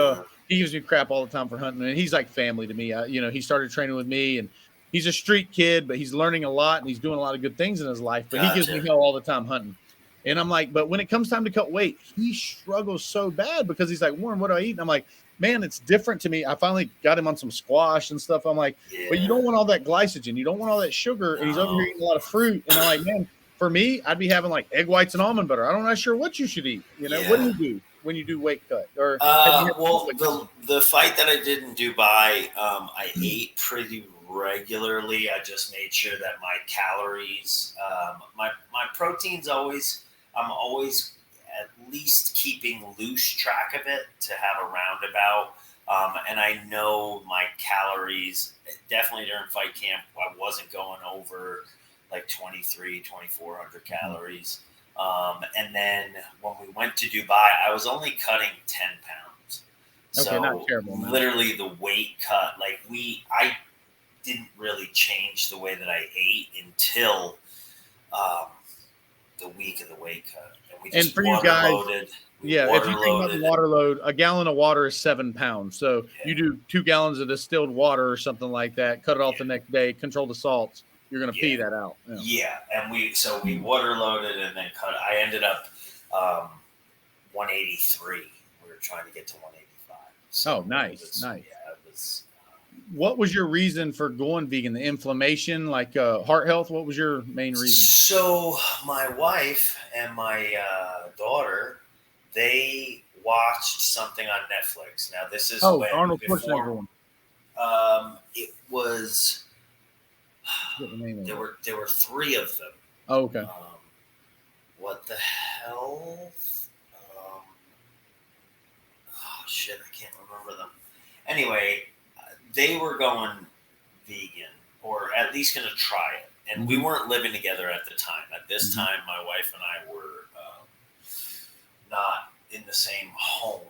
he gives me crap all the time for hunting, and he's like family to me. He started training with me, and he's a street kid, but he's learning a lot, and he's doing a lot of good things in his life. But he gives me hell all the time hunting. And I'm like, but when it comes time to cut weight, he struggles so bad because he's like, Warren, what do I eat? And I'm like, man, it's different to me. I finally got him on some squash and stuff. I'm like, but you don't want all that glycogen. You don't want all that sugar. And he's over here eating a lot of fruit. And I'm like, man, for me, I'd be having like egg whites and almond butter. I'm not sure what you should eat. What do you do when you do weight cut? Or the fight that I did in Dubai, I ate pretty regularly. I just made sure that my calories, my proteins I'm always at least keeping loose track of it to have a roundabout. And I know my calories, definitely during fight camp, I wasn't going over like 2,400 calories. And then when we went to Dubai, I was only cutting 10 pounds. So not terrible, man. Literally the weight cut, I didn't really change the way that I ate until the week of the weight cut. And we just for you guys, loaded. If you think about the water load, a gallon of water is 7 pounds. So you do 2 gallons of distilled water or something like that, cut it off the next day, control the salts. You're going to pee that out. Yeah. And we water loaded and then cut. I ended up 183. We were trying to get to 185. So nice. Yeah, it was. What was your reason for going vegan? The inflammation, like heart health? What was your main reason? So my wife and my daughter, they watched something on Netflix. Now this is Arnold Schwarzenegger one. It was. There were 3 of them. Oh, okay. What the hell? Shit, I can't remember them. Anyway, they were going vegan, or at least going to try it. And we weren't living together at the time. At this time, my wife and I were not in the same home.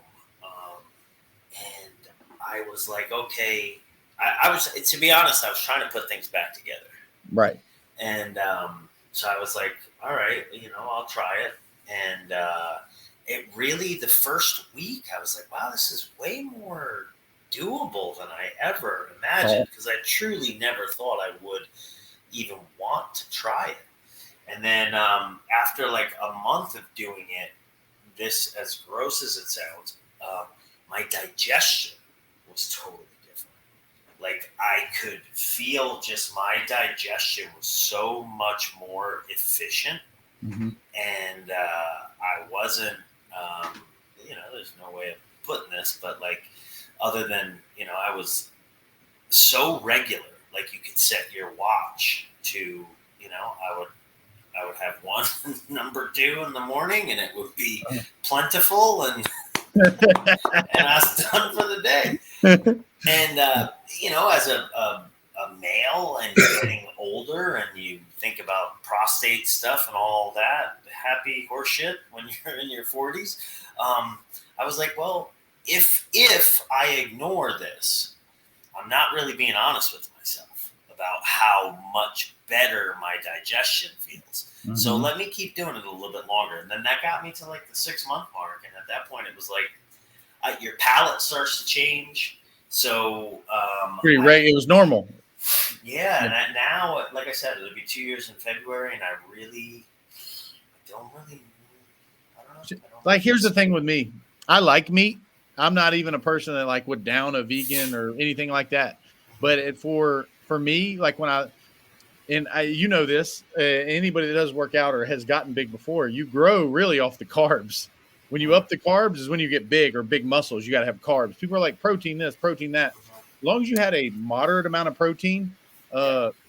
And I was like, okay. I was, to be honest, I was trying to put things back together. Right. And so I was like, all right, I'll try it. And it really, the first week, I was like, wow, this is way more doable than I ever imagined, because I truly never thought I would even want to try it. And then after like a month of doing it, this, as gross as it sounds, my digestion was totally different. Like I could feel just my digestion was so much more efficient. And I wasn't, there's no way of putting this, but like, other than, I was so regular, like you could set your watch to, I would have one number 2 in the morning and it would be plentiful and I was done for the day. And, as a male and you're getting older and you think about prostate stuff and all that happy horse shit when you're in your 40s, I was like, well, if I ignore this, I'm not really being honest with myself about how much better my digestion feels. So let me keep doing it a little bit longer. And then that got me to like the 6-month mark. And at that point, it was like your palate starts to change. So it was normal. Yeah, and now, like I said, it'll be 2 years in February, and I don't really. I don't know. Like, here's the thing with me. I like meat. I'm not even a person that like would down a vegan or anything like that. But for me, like when you know this, anybody that does work out or has gotten big before, you grow really off the carbs. When you up the carbs is when you get big or big muscles. You got to have carbs. People are like protein this, protein that. As long as you had a moderate amount of protein,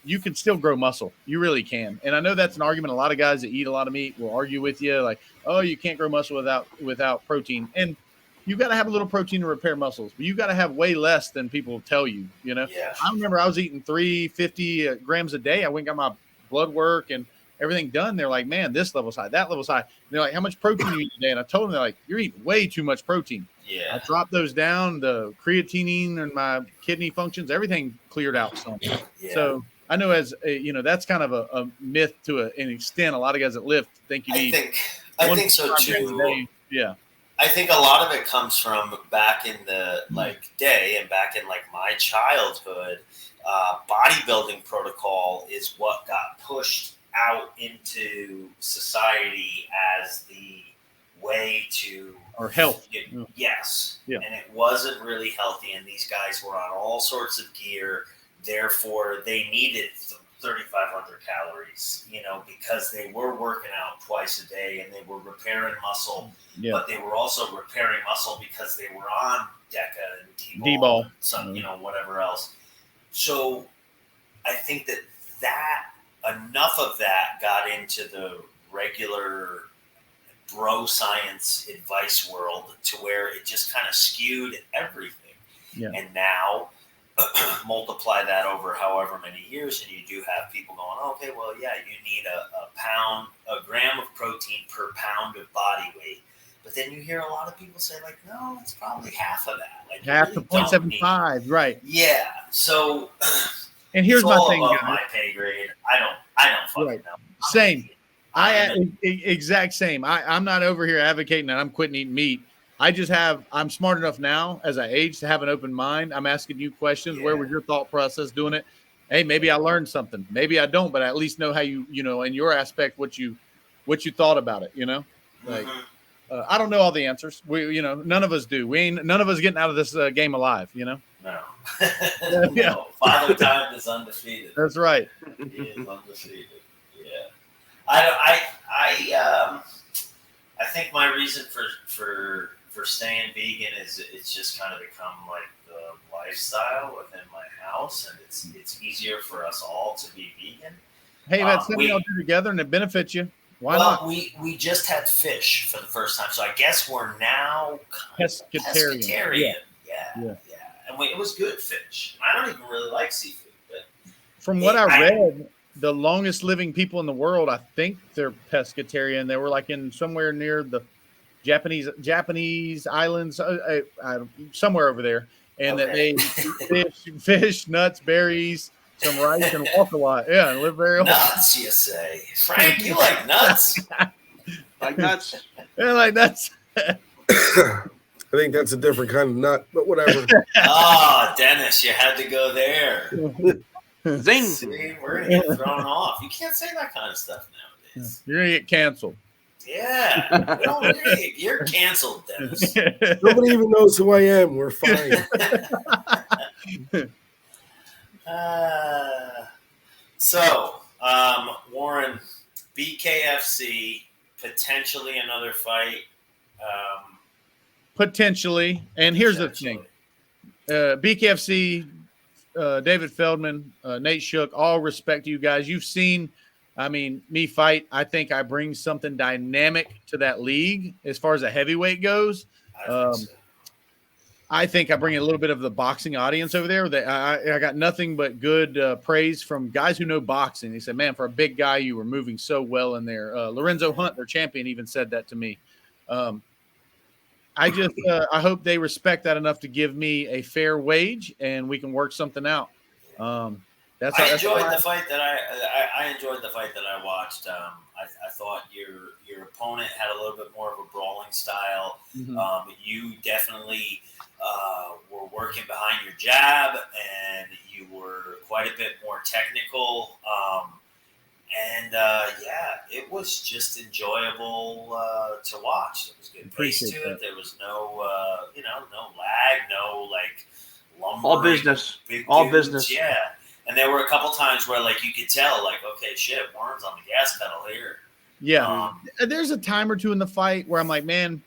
you can still grow muscle. You really can. And I know that's an argument. A lot of guys that eat a lot of meat will argue with you, like, oh, you can't grow muscle without protein. And you got to have a little protein to repair muscles, but you got to have way less than people tell you. You know, I remember I was eating 350 grams a day. I went and got my blood work and everything done. They're like, man, this level's high, that level's high. And they're like, how much protein do you eat a day? And I told them, they're like, you're eating way too much protein. Yeah. I dropped those down. The creatinine and my kidney functions, everything cleared out some. Yeah. So I know, as that's kind of a myth to an extent. A lot of guys that lift think you need. I think so too. Yeah. I think a lot of it comes from back in the day and back in like my childhood. Bodybuilding protocol is what got pushed out into society as the way to or health. Yes. Yeah. And it wasn't really healthy, and these guys were on all sorts of gear. Therefore, they needed 3,500 calories, because they were working out twice a day and they were repairing muscle, but they were also repairing muscle because they were on DECA and D-ball, and some, whatever else. So I think that enough of that got into the regular bro science advice world to where it just kind of skewed everything. Yeah. And now multiply that over however many years, and you do have people going, okay, well, yeah, you need a gram of protein per pound of body weight. But then you hear a lot of people say, like, no, it's probably half of that. Like, half to 0.75, right? Yeah. So, and here's my thing, guys. My pay grade. I don't fucking know. Same. Exact same. I'm not over here advocating that I'm quitting eating meat. I'm smart enough now as I age to have an open mind. I'm asking you questions. Yeah. Where was your thought process doing it? Hey, maybe I learned something. Maybe I don't, but I at least know how in your aspect, what you thought about it, like, I don't know all the answers. None of us do. None of us getting out of this game alive, No. No. Father Time is undefeated. That's right. He is undefeated. Yeah. I think my reason for staying vegan is it's just kind of become like the lifestyle within my house, and it's easier for us all to be vegan. Hey, that's something y'all do together and it benefits you. Why not? We just had fish for the first time, so I guess we're now pescatarian. Yeah. And it was good fish. I don't even really like seafood, but from what I read, the longest living people in the world, I think they're pescatarian. They were like in somewhere near the Japanese islands, somewhere over there, and that they eat fish, nuts, berries, some rice, and walk a lot. Yeah, and live very long. Nuts, you say, Frank? You like nuts? Like nuts? Yeah, like nuts. I think that's a different kind of nut, but whatever. Oh, Dennis, you had to go there. Zing! See, we're gonna get thrown off. You can't say that kind of stuff nowadays. You're gonna get canceled. Yeah, you're canceled, Dennis. Nobody even knows who I am. We're fine. Warren, BKFC, potentially another fight. Potentially, and here's the thing: BKFC, David Feldman, Nate Shook, all respect to you guys. You've seen, me fight. I think I bring something dynamic to that league as far as a heavyweight goes. I think I bring a little bit of the boxing audience over there. I got nothing but good praise from guys who know boxing. They said, man, for a big guy, you were moving so well in there. Lorenzo Hunt, their champion, even said that to me. I hope they respect that enough to give me a fair wage and we can work something out. I enjoyed the fight that I watched. I thought your Your opponent had a little bit more of a brawling style. Mm-hmm. You definitely were working behind your jab, and you were quite a bit more technical. It was just enjoyable to watch. There was good pace to it. There was no lag, no like lumbering. All business. Big All dudes. business. Yeah. And there were a couple times where like you could tell, like, okay, shit, Warren's on the gas pedal here. Yeah. There's a time or two in the fight where I'm like, man.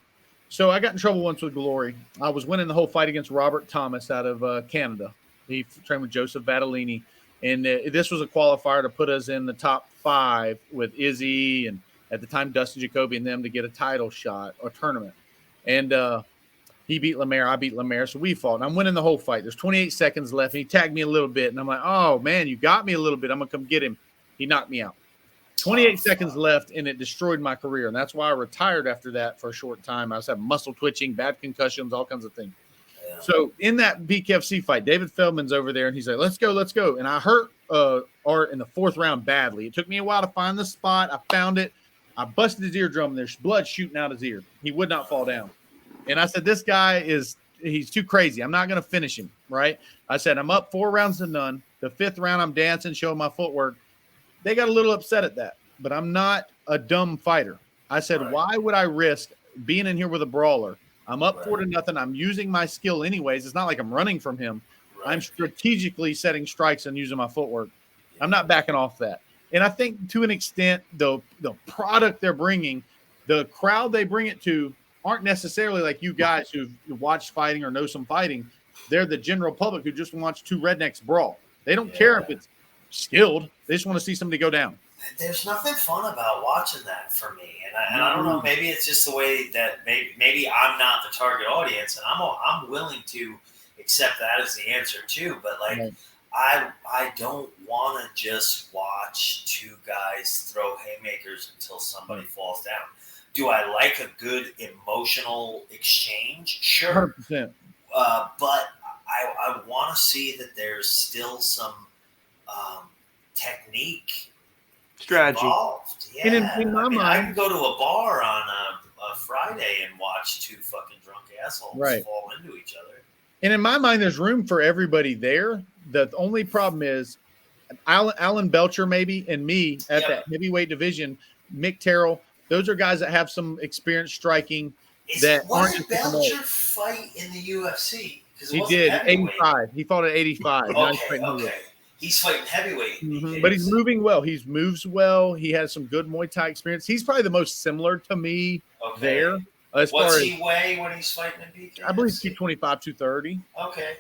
So I got in trouble once with Glory. I was winning the whole fight against Robert Thomas out of Canada. He trained with Joseph Vadolini. And this was a qualifier to put us in the top 5 with Izzy and at the time Dustin Jacoby and them to get a title shot or tournament. And he beat Lemaire. I beat Lemaire. So we fought. And I'm winning the whole fight. There's 28 seconds left. And he tagged me a little bit. And I'm like, oh, man, you got me a little bit. I'm going to come get him. He knocked me out. 28 seconds left, and it destroyed my career. And that's why I retired after that for a short time. I was having muscle twitching, bad concussions, all kinds of things. Yeah. So in that BKFC fight, David Feldman's over there, and he's like, let's go. And I hurt Art in the 4th round badly. It took me a while to find the spot. I found it. I busted his eardrum, and there's blood shooting out his ear. He would not fall down. And I said, this guy he's too crazy. I'm not going to finish him, right? I said, I'm up 4 rounds to none. The 5th round, I'm dancing, showing my footwork. They got a little upset at that, but I'm not a dumb fighter. I said, why would I risk being in here with a brawler? I'm up 4-0. I'm using my skill anyways. It's not like I'm running from him. I'm strategically setting strikes and using my footwork. I'm not backing off that. And I think to an extent, the product they're bringing, the crowd they bring it to aren't necessarily like you guys who've watched fighting or know some fighting. They're the general public who just wants 2 rednecks brawl. They don't care if it's skilled. They just want to see somebody go down. There's nothing fun about watching that for me, and I don't know. Maybe it's just the way that maybe I'm not the target audience, and I'm willing to accept that as the answer too. But like, I don't want to just watch 2 guys throw haymakers until somebody falls down. Do I like a good emotional exchange? Sure, 100%. But I want to see that there's still some technique, strategy involved. Yeah, in my mind, I can go to a bar on a Friday and watch 2 fucking drunk assholes fall into each other. And in my mind, there's room for everybody there. The only problem is Alan Belcher maybe and me at that heavyweight division, Mick Terrell. Those are guys that have some experience striking. What did Belcher fight in the UFC? He did 85. He fought at 85. Okay. He's fighting heavyweight. Mm-hmm. But he's moving well. He moves well. He has some good Muay Thai experience. He's probably the most similar to me there. What's he weigh when he's fighting in BKFC? I believe 225, 230. Okay.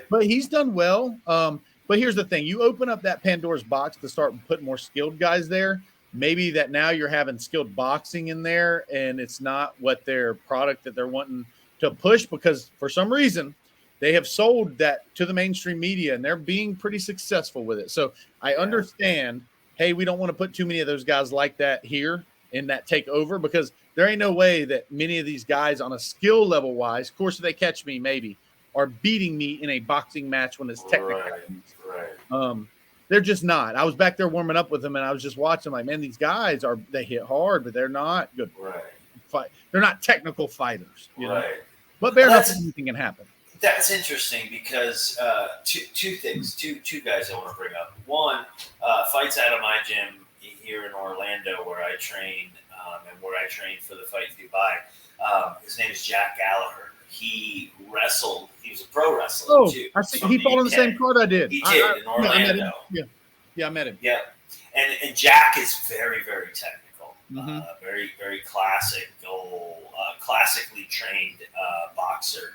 But he's done well. But here's the thing. You open up that Pandora's box to start putting more skilled guys there. Maybe that now you're having skilled boxing in there, and it's not what their product that they're wanting to push because for some reason they have sold that to the mainstream media, and they're being pretty successful with it. So I understand, hey, we don't want to put too many of those guys like that here in that takeover because there ain't no way that many of these guys on a skill level wise, of course, if they catch me, maybe, are beating me in a boxing match when it's technical. Right. They're just not. I was back there warming up with them, and I was just watching like, man, these guys they hit hard, but they're not good. Right. They're not technical fighters, you know. But bare enough, anything can happen. That's interesting because two things, two guys I want to bring up. One, fights out of my gym here in Orlando where I train and where I trained for the fight in Dubai. His name is Jack Gallagher. He wrestled. He was a pro wrestler too. I see. He fought on the same card I did. He did in Orlando. I met him. Yeah, and Jack is very, very technical. Mm-hmm. Very, very classically trained boxer.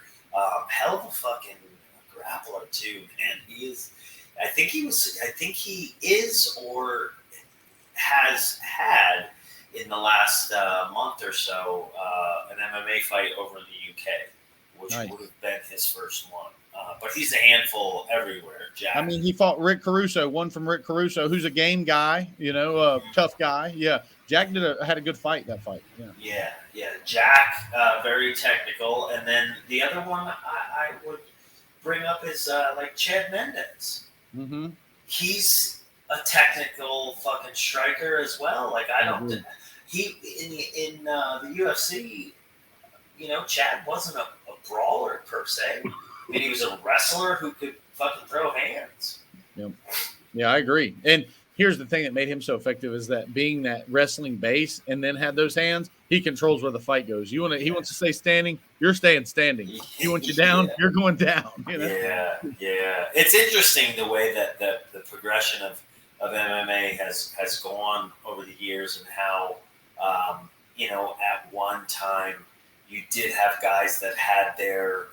Hell of a fucking grappler too, man. I think he is or has had in the last month or so an MMA fight over in the UK, which would have been his first one. But he's a handful everywhere, Jack. I mean, he fought Rick Caruso, one from Rick Caruso, who's a game guy, tough guy. Yeah, Jack had a good fight that fight. Yeah. Jack, very technical. And then the other one I would bring up is like Chad Mendez. Mm-hmm. He's a technical fucking striker as well. Like he in the UFC, Chad wasn't a brawler per se. I mean, he was a wrestler who could fucking throw hands. Yep. Yeah, I agree. And here's the thing that made him so effective is that being that wrestling base and then had those hands, he controls where the fight goes. He wants to stay standing, you're staying standing. He wants you down, you're going down. Yeah. It's interesting the way that the progression of MMA has gone over the years, and how at one time you did have guys that had their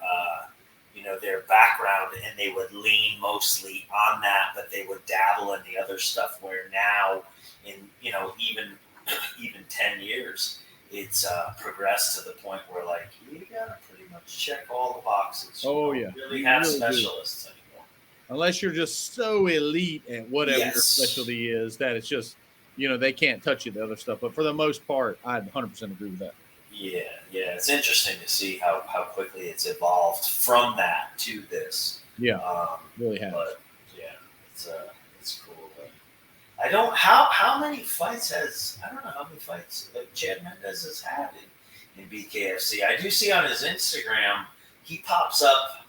background, and they would lean mostly on that, but they would dabble in the other stuff. Where now, in even 10 years, it's progressed to the point where like you gotta pretty much check all the boxes. Oh yeah, really have specialists anymore. Unless you're just so elite at whatever your specialty is that it's just they can't touch you the other stuff. But for the most part, I 100% agree with that. Yeah, it's interesting to see how quickly it's evolved from that to this. Yeah, really has. But yeah, it's cool. But I don't how many fights I don't know how many fights Chad Mendes has had in BKFC. I do see on his Instagram he pops up.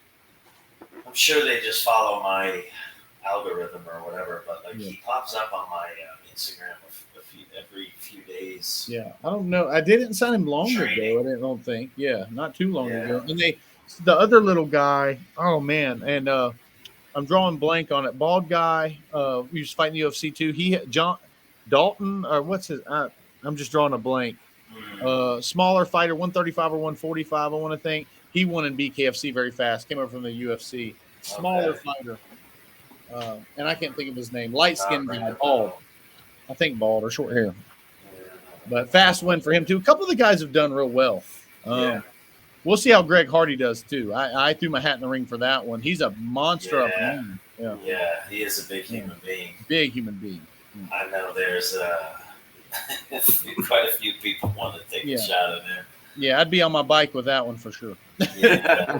I'm sure they just follow my algorithm or whatever, but he pops up on my Instagram every few days. Yeah, I don't know. I didn't sign him long ago. I don't think. Yeah, not too long ago. And the other little guy. Oh man, and I'm drawing blank on it. Bald guy. He was fighting UFC too. John Dalton or what's his? I'm just drawing a blank. Smaller fighter, 135 or 145. I want to think he won in BKFC very fast. Came over from the UFC. Smaller fighter. And I can't think of his name. Light skinned guy, bald. I think bald or short hair. But fast win for him too. A couple of the guys have done real well. We'll see how Greg Hardy does too. I threw my hat in the ring for that one. He's a monster of a man. Yeah, he is a big human being. Big human being. I know there's quite a few people want to take a shot at him. Yeah, I'd be on my bike with that one for sure. Yeah.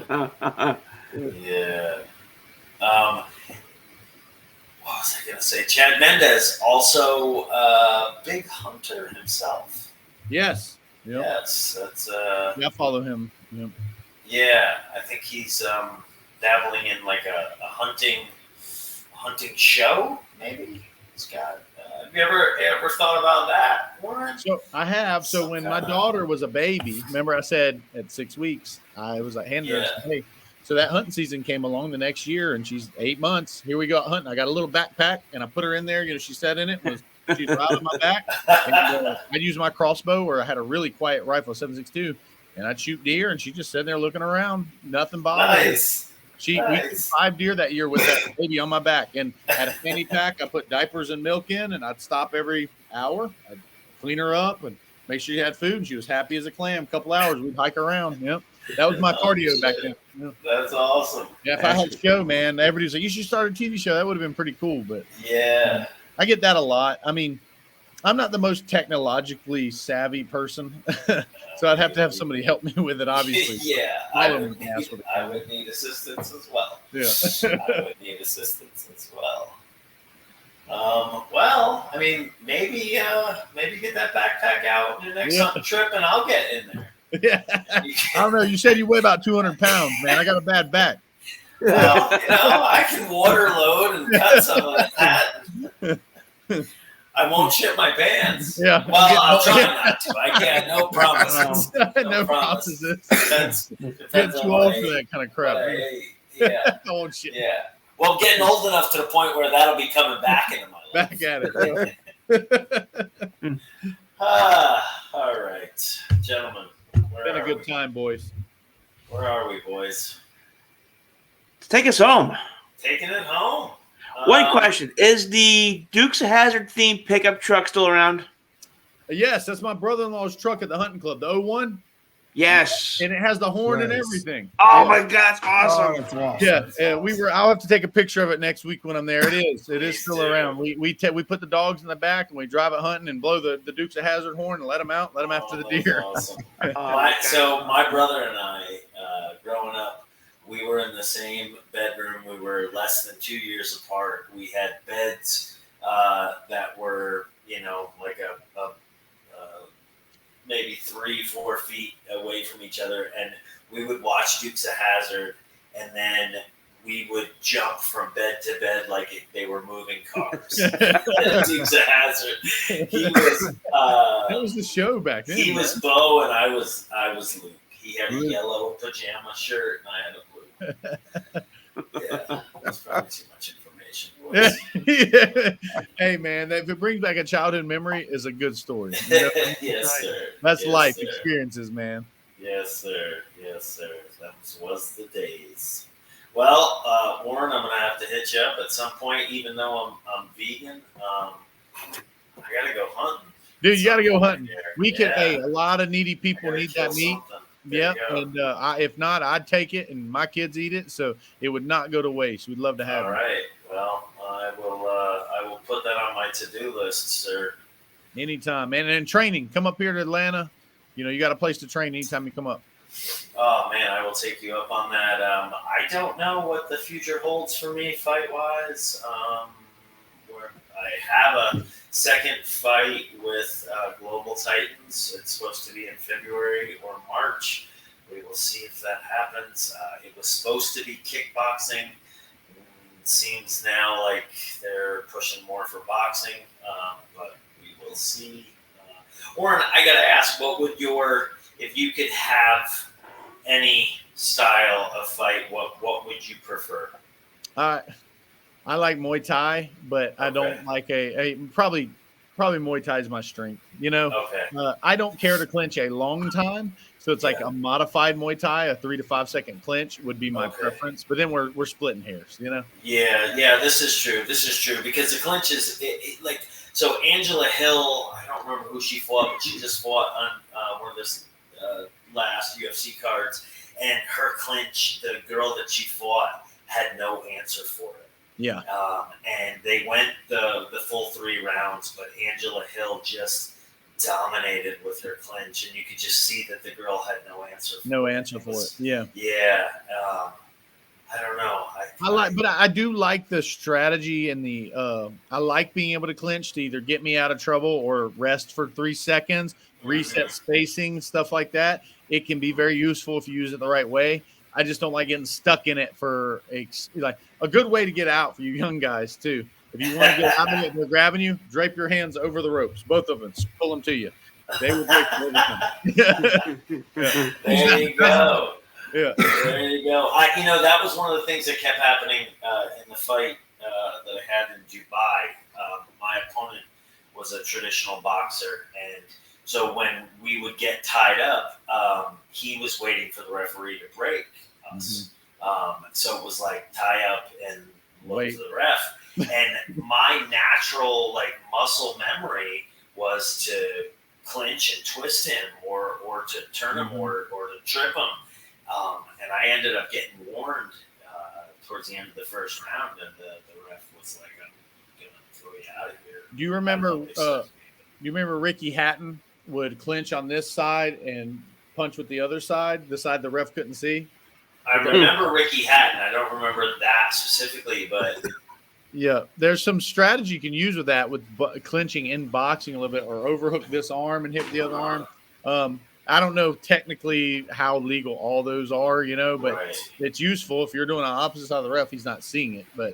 What was I going to say? Chad Mendes, also a big hunter himself. Yes. Yep. Yes. That's. I follow him. Yep. Yeah, I think he's dabbling in like a hunting show, maybe. He's got. Have you ever thought about that, Warren? So I have. So when my daughter was a baby, remember I said at 6 weeks, I was like, hey. So that hunting season came along the next year, and she's 8 months. Here we go hunting. I got a little backpack, and I put her in there. She sat in it. She's right on my back. And, I'd use my crossbow, or I had a really quiet rifle, 7.62, and I'd shoot deer, and she just sitting there looking around. Nothing bothered her. We did 5 deer that year with that baby on my back, and had a fanny pack. I put diapers and milk in, and I'd stop every hour. I'd clean her up and make sure she had food. And she was happy as a clam. A couple hours, we'd hike around. Yep. That was my cardio back then. Yeah. That's awesome. Yeah, if I had a show, man, everybody's like, you should start a TV show. That would have been pretty cool. But I get that a lot. I mean, I'm not the most technologically savvy person, so I'd have to have somebody help me with it, obviously. I would need assistance as well. I would need assistance as well. Well, I mean, maybe get that backpack out on your next hunting trip, and I'll get in there. Yeah, I don't know. You said you weigh about 200 pounds, man. I got a bad back. Well, I can water load and cut some of that. I won't shit my pants. Yeah. Well, I'll try not to. I can't. No promises. No promises. Depends too old for that kind of crap. I won't shit. Yeah. Well, getting old enough to the point where that'll be coming back into my life. Back at it. All right, gentlemen. Been a good time, boys. Where are we, boys? Take us home. Taking it home. One question. Is the Dukes of Hazzard themed pickup truck still around? Yes, that's my brother-in-law's truck at the hunting club, the 01. Yes. And it has the horn and everything. Oh my God, that's awesome. Oh, that's awesome. Yeah, I'll have to take a picture of it next week when I'm there. It is still around. We put the dogs in the back and we drive it hunting and blow the Dukes of Hazzard horn and let them out, after the deer. Awesome. So my brother and I, growing up, we were in the same bedroom. We were less than 2 years apart. We had beds that were, like a each other, and we would watch Dukes of Hazzard, and then we would jump from bed to bed like they were moving cars. Dukes of Hazzard. He was. That was the show back then. He was Bo, and I was Luke. He had a yellow pajama shirt, and I had a blue. Yeah, that's probably too much information. Yeah. Hey, man, if it brings back a childhood memory, is a good story. You know? Yes, sir. That's yes, life sir. experiences, man. Yes, sir. Yes, sir. That was the days. Well, Warren, I'm gonna have to hit you up at some point, even though I'm vegan. I gotta go hunting. Dude, you got to go hunting. There. We can. Hey, a lot of needy people need that meat. Yeah, and if not, I'd take it, and my kids eat it, so it would not go to waste. We'd love to have it. All right. Well, I will put that on my to-do list, sir. Anytime, man. And training, come up here to Atlanta. You know, you got a place to train anytime you come up. Oh man, I will take you up on that. I don't know what the future holds for me fight-wise. I have a second fight with Global Titans. It's supposed to be in February or March. We will see if that happens. It was supposed to be kickboxing. It seems now like they're pushing more for boxing, but we will see. Warren, I got to ask, what would if you could have any style of fight, what would you prefer? I like Muay Thai, but I don't like probably Muay Thai is my strength. You know, I don't care to clinch a long time, so it's like a modified Muay Thai, a 3 to 5 second clinch would be my preference. But then we're splitting hairs, you know. Yeah, this is true. Because the clinch is like so. Angela Hill, I don't remember who she fought, but she just fought on one of this last UFC cards, and her clinch, the girl that she fought had no answer for it. Yeah. And they went the full 3 rounds, but Angela Hill just dominated with her clinch, and you could just see that the girl had no answer for it. Yeah. Yeah. I don't know. I do like the strategy and I like being able to clinch to either get me out of trouble or rest for 3 seconds, reset spacing, stuff like that. It can be very useful if you use it the right way. I just don't like getting stuck in it for a good way to get out for you young guys too. If you want to get out of it and they're grabbing you, drape your hands over the ropes, both of them, pull them to you. They will break them There you go. Yeah. There you go. That was one of the things that kept happening in the fight that I had in Dubai. My opponent was a traditional boxer, and so when we would get tied up, he was waiting for the referee to break us. So it was like tie up and look to the ref. And my natural muscle memory was to clinch and twist him or to turn him or to trip him. And I ended up getting warned towards the end of the first round, and the ref was like, "I'm gonna throw you out of here." Do you remember Ricky Hatton would clinch on this side and punch with the other side, the side the ref couldn't see? I remember Ricky Hatton. I don't remember that specifically, but yeah, there's some strategy you can use with that, with clinching in boxing a little bit, or overhook this arm and hit the other arm. I don't know technically how legal all those are, but it's useful if you're doing the opposite side of the ref. He's not seeing it, but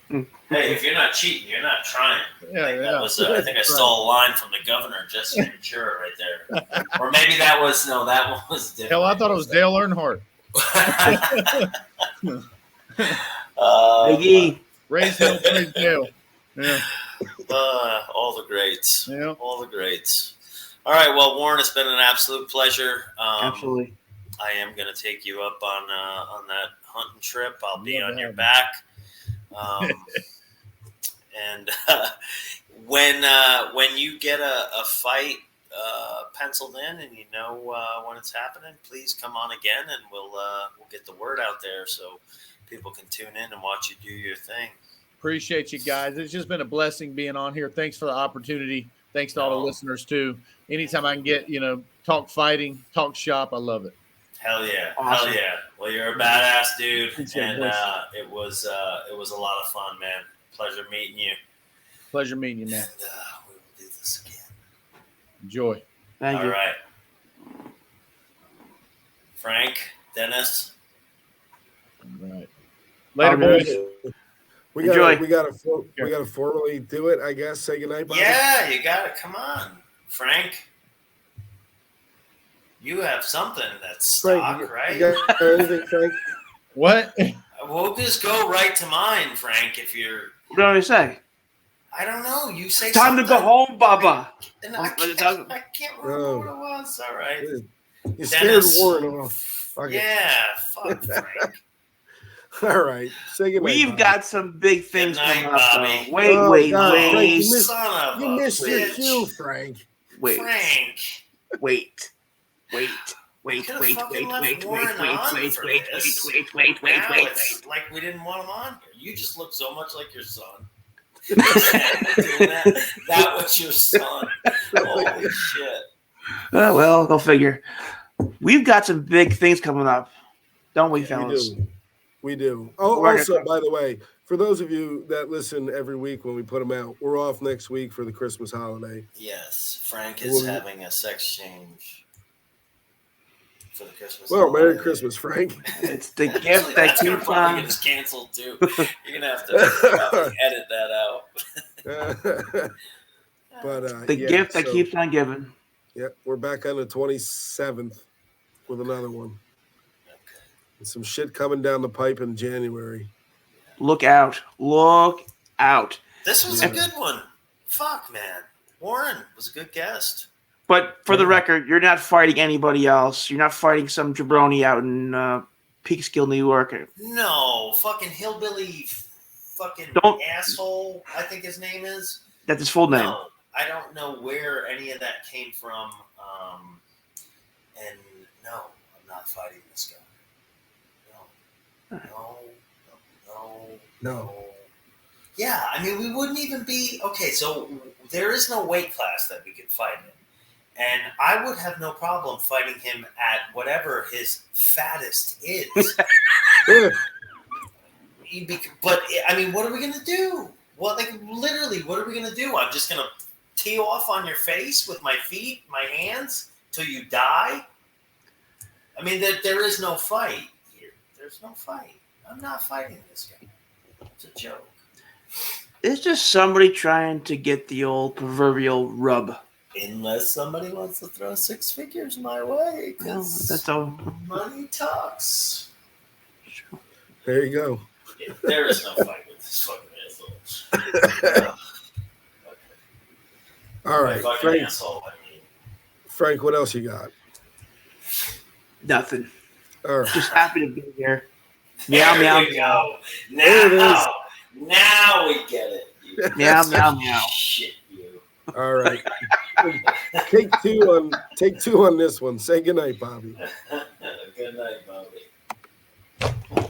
hey, if you're not cheating, you're not trying. I think I stole a line from the governor, just to ensure right there. Or maybe that one was different. Hell, I thought it was Dale Earnhardt. Raise hell, praise Dale. Yeah. All the greats. Yeah. All the greats. All right. Well, Warren, it's been an absolute pleasure. Absolutely. I am going to take you up on that hunting trip. I'll be on your back. And when you get a fight penciled in and you know when it's happening, please come on again, and we'll get the word out there so people can tune in and watch you do your thing. Appreciate you guys. It's just been a blessing being on here. Thanks for the opportunity. Thanks to all the listeners too. Anytime I can get talk fighting, talk shop, I love it. Hell yeah. Awesome. Hell yeah. Well, you're a badass dude. And it was a lot of fun, man. Pleasure meeting you. Pleasure meeting you, man. And we will do this again. Enjoy. Thank you. All right. Frank, Dennis. All right. Later, boys. We Enjoy. gotta formally do it, I guess. Say goodnight, Bobby. Yeah, you got it. Come on, Frank. You have something that's stock, Frank, right? you got anything, Frank? What? We'll just go right to mine, Frank. If you're, What do I say? I don't know. You say Time to something. go home, Bubba. And I can't remember what it was. All right. You scared Dennis. Warren off. Fuck it. Yeah, fuck Frank. All right. Say goodnight. We've Bobby. got some big things Good night, coming up. Bobby. Though. Wait, Oh, wait, God, Frank, wait, you missed- Son of You a missed your bitch. cue, Frank. wait, Frank. wait, wait. Wait, Could've wait, fucking wait, left wait, Warren wait, wait, on wait, for wait, this. wait, Now wait. it's like we didn't want him on here. You just look so much like your son. that was your son. Holy shit. Oh, well, go figure. We've got some big things coming up, don't we, We fellas? do. We do. Oh, We're also, gonna- by the way, for those of you that listen every week when we put them out, we're off next week for the Christmas holiday. Yes, Frank is having a sex change for the Christmas. Well, Merry holiday. Christmas, Frank. It's the Actually, gift that that's gonna keeps probably on. get us canceled too. You're gonna have to probably edit that out. But The yeah, gift that so, keeps on giving. Yeah, we're back on the 27th with another one. Okay. And some shit coming down the pipe in January. Look out. Look out. This was Yeah. a good one. Fuck, man. Warren was a good guest. But for the record, you're not fighting anybody else. You're not fighting some jabroni out in Peekskill, New York. No, fucking hillbilly, fucking Don't- asshole. I think his name is. That's his full name. No, I don't know where any of that came from. And no, I'm not fighting this guy. No. Yeah, I mean, we wouldn't even be okay. So there is no weight class that we could fight in. And I would have no problem fighting him at whatever his fattest is. Yeah. But, I mean, what are we going to do? Well, like, literally, what are we going to do? I'm just going to tee off on your face with my feet, my hands, till you die? I mean, there is no fight here. There's no fight. I'm not fighting this guy. It's a joke. It's just somebody trying to get the old proverbial rub. Unless somebody wants to throw six figures my way. No, 'Cause that's all. money talks. There you go. Yeah, there is no fight with this fucking asshole. All right, Fucking Frank. asshole, I mean. Frank, what else you got? Nothing. All right. Just happy to be here. Meow, meow, There we meow. go. There it is. Now we get it. You Meow, meow, meow. shit, you. All right. Take two on this one. Say goodnight, Bobby. Good night, Bob.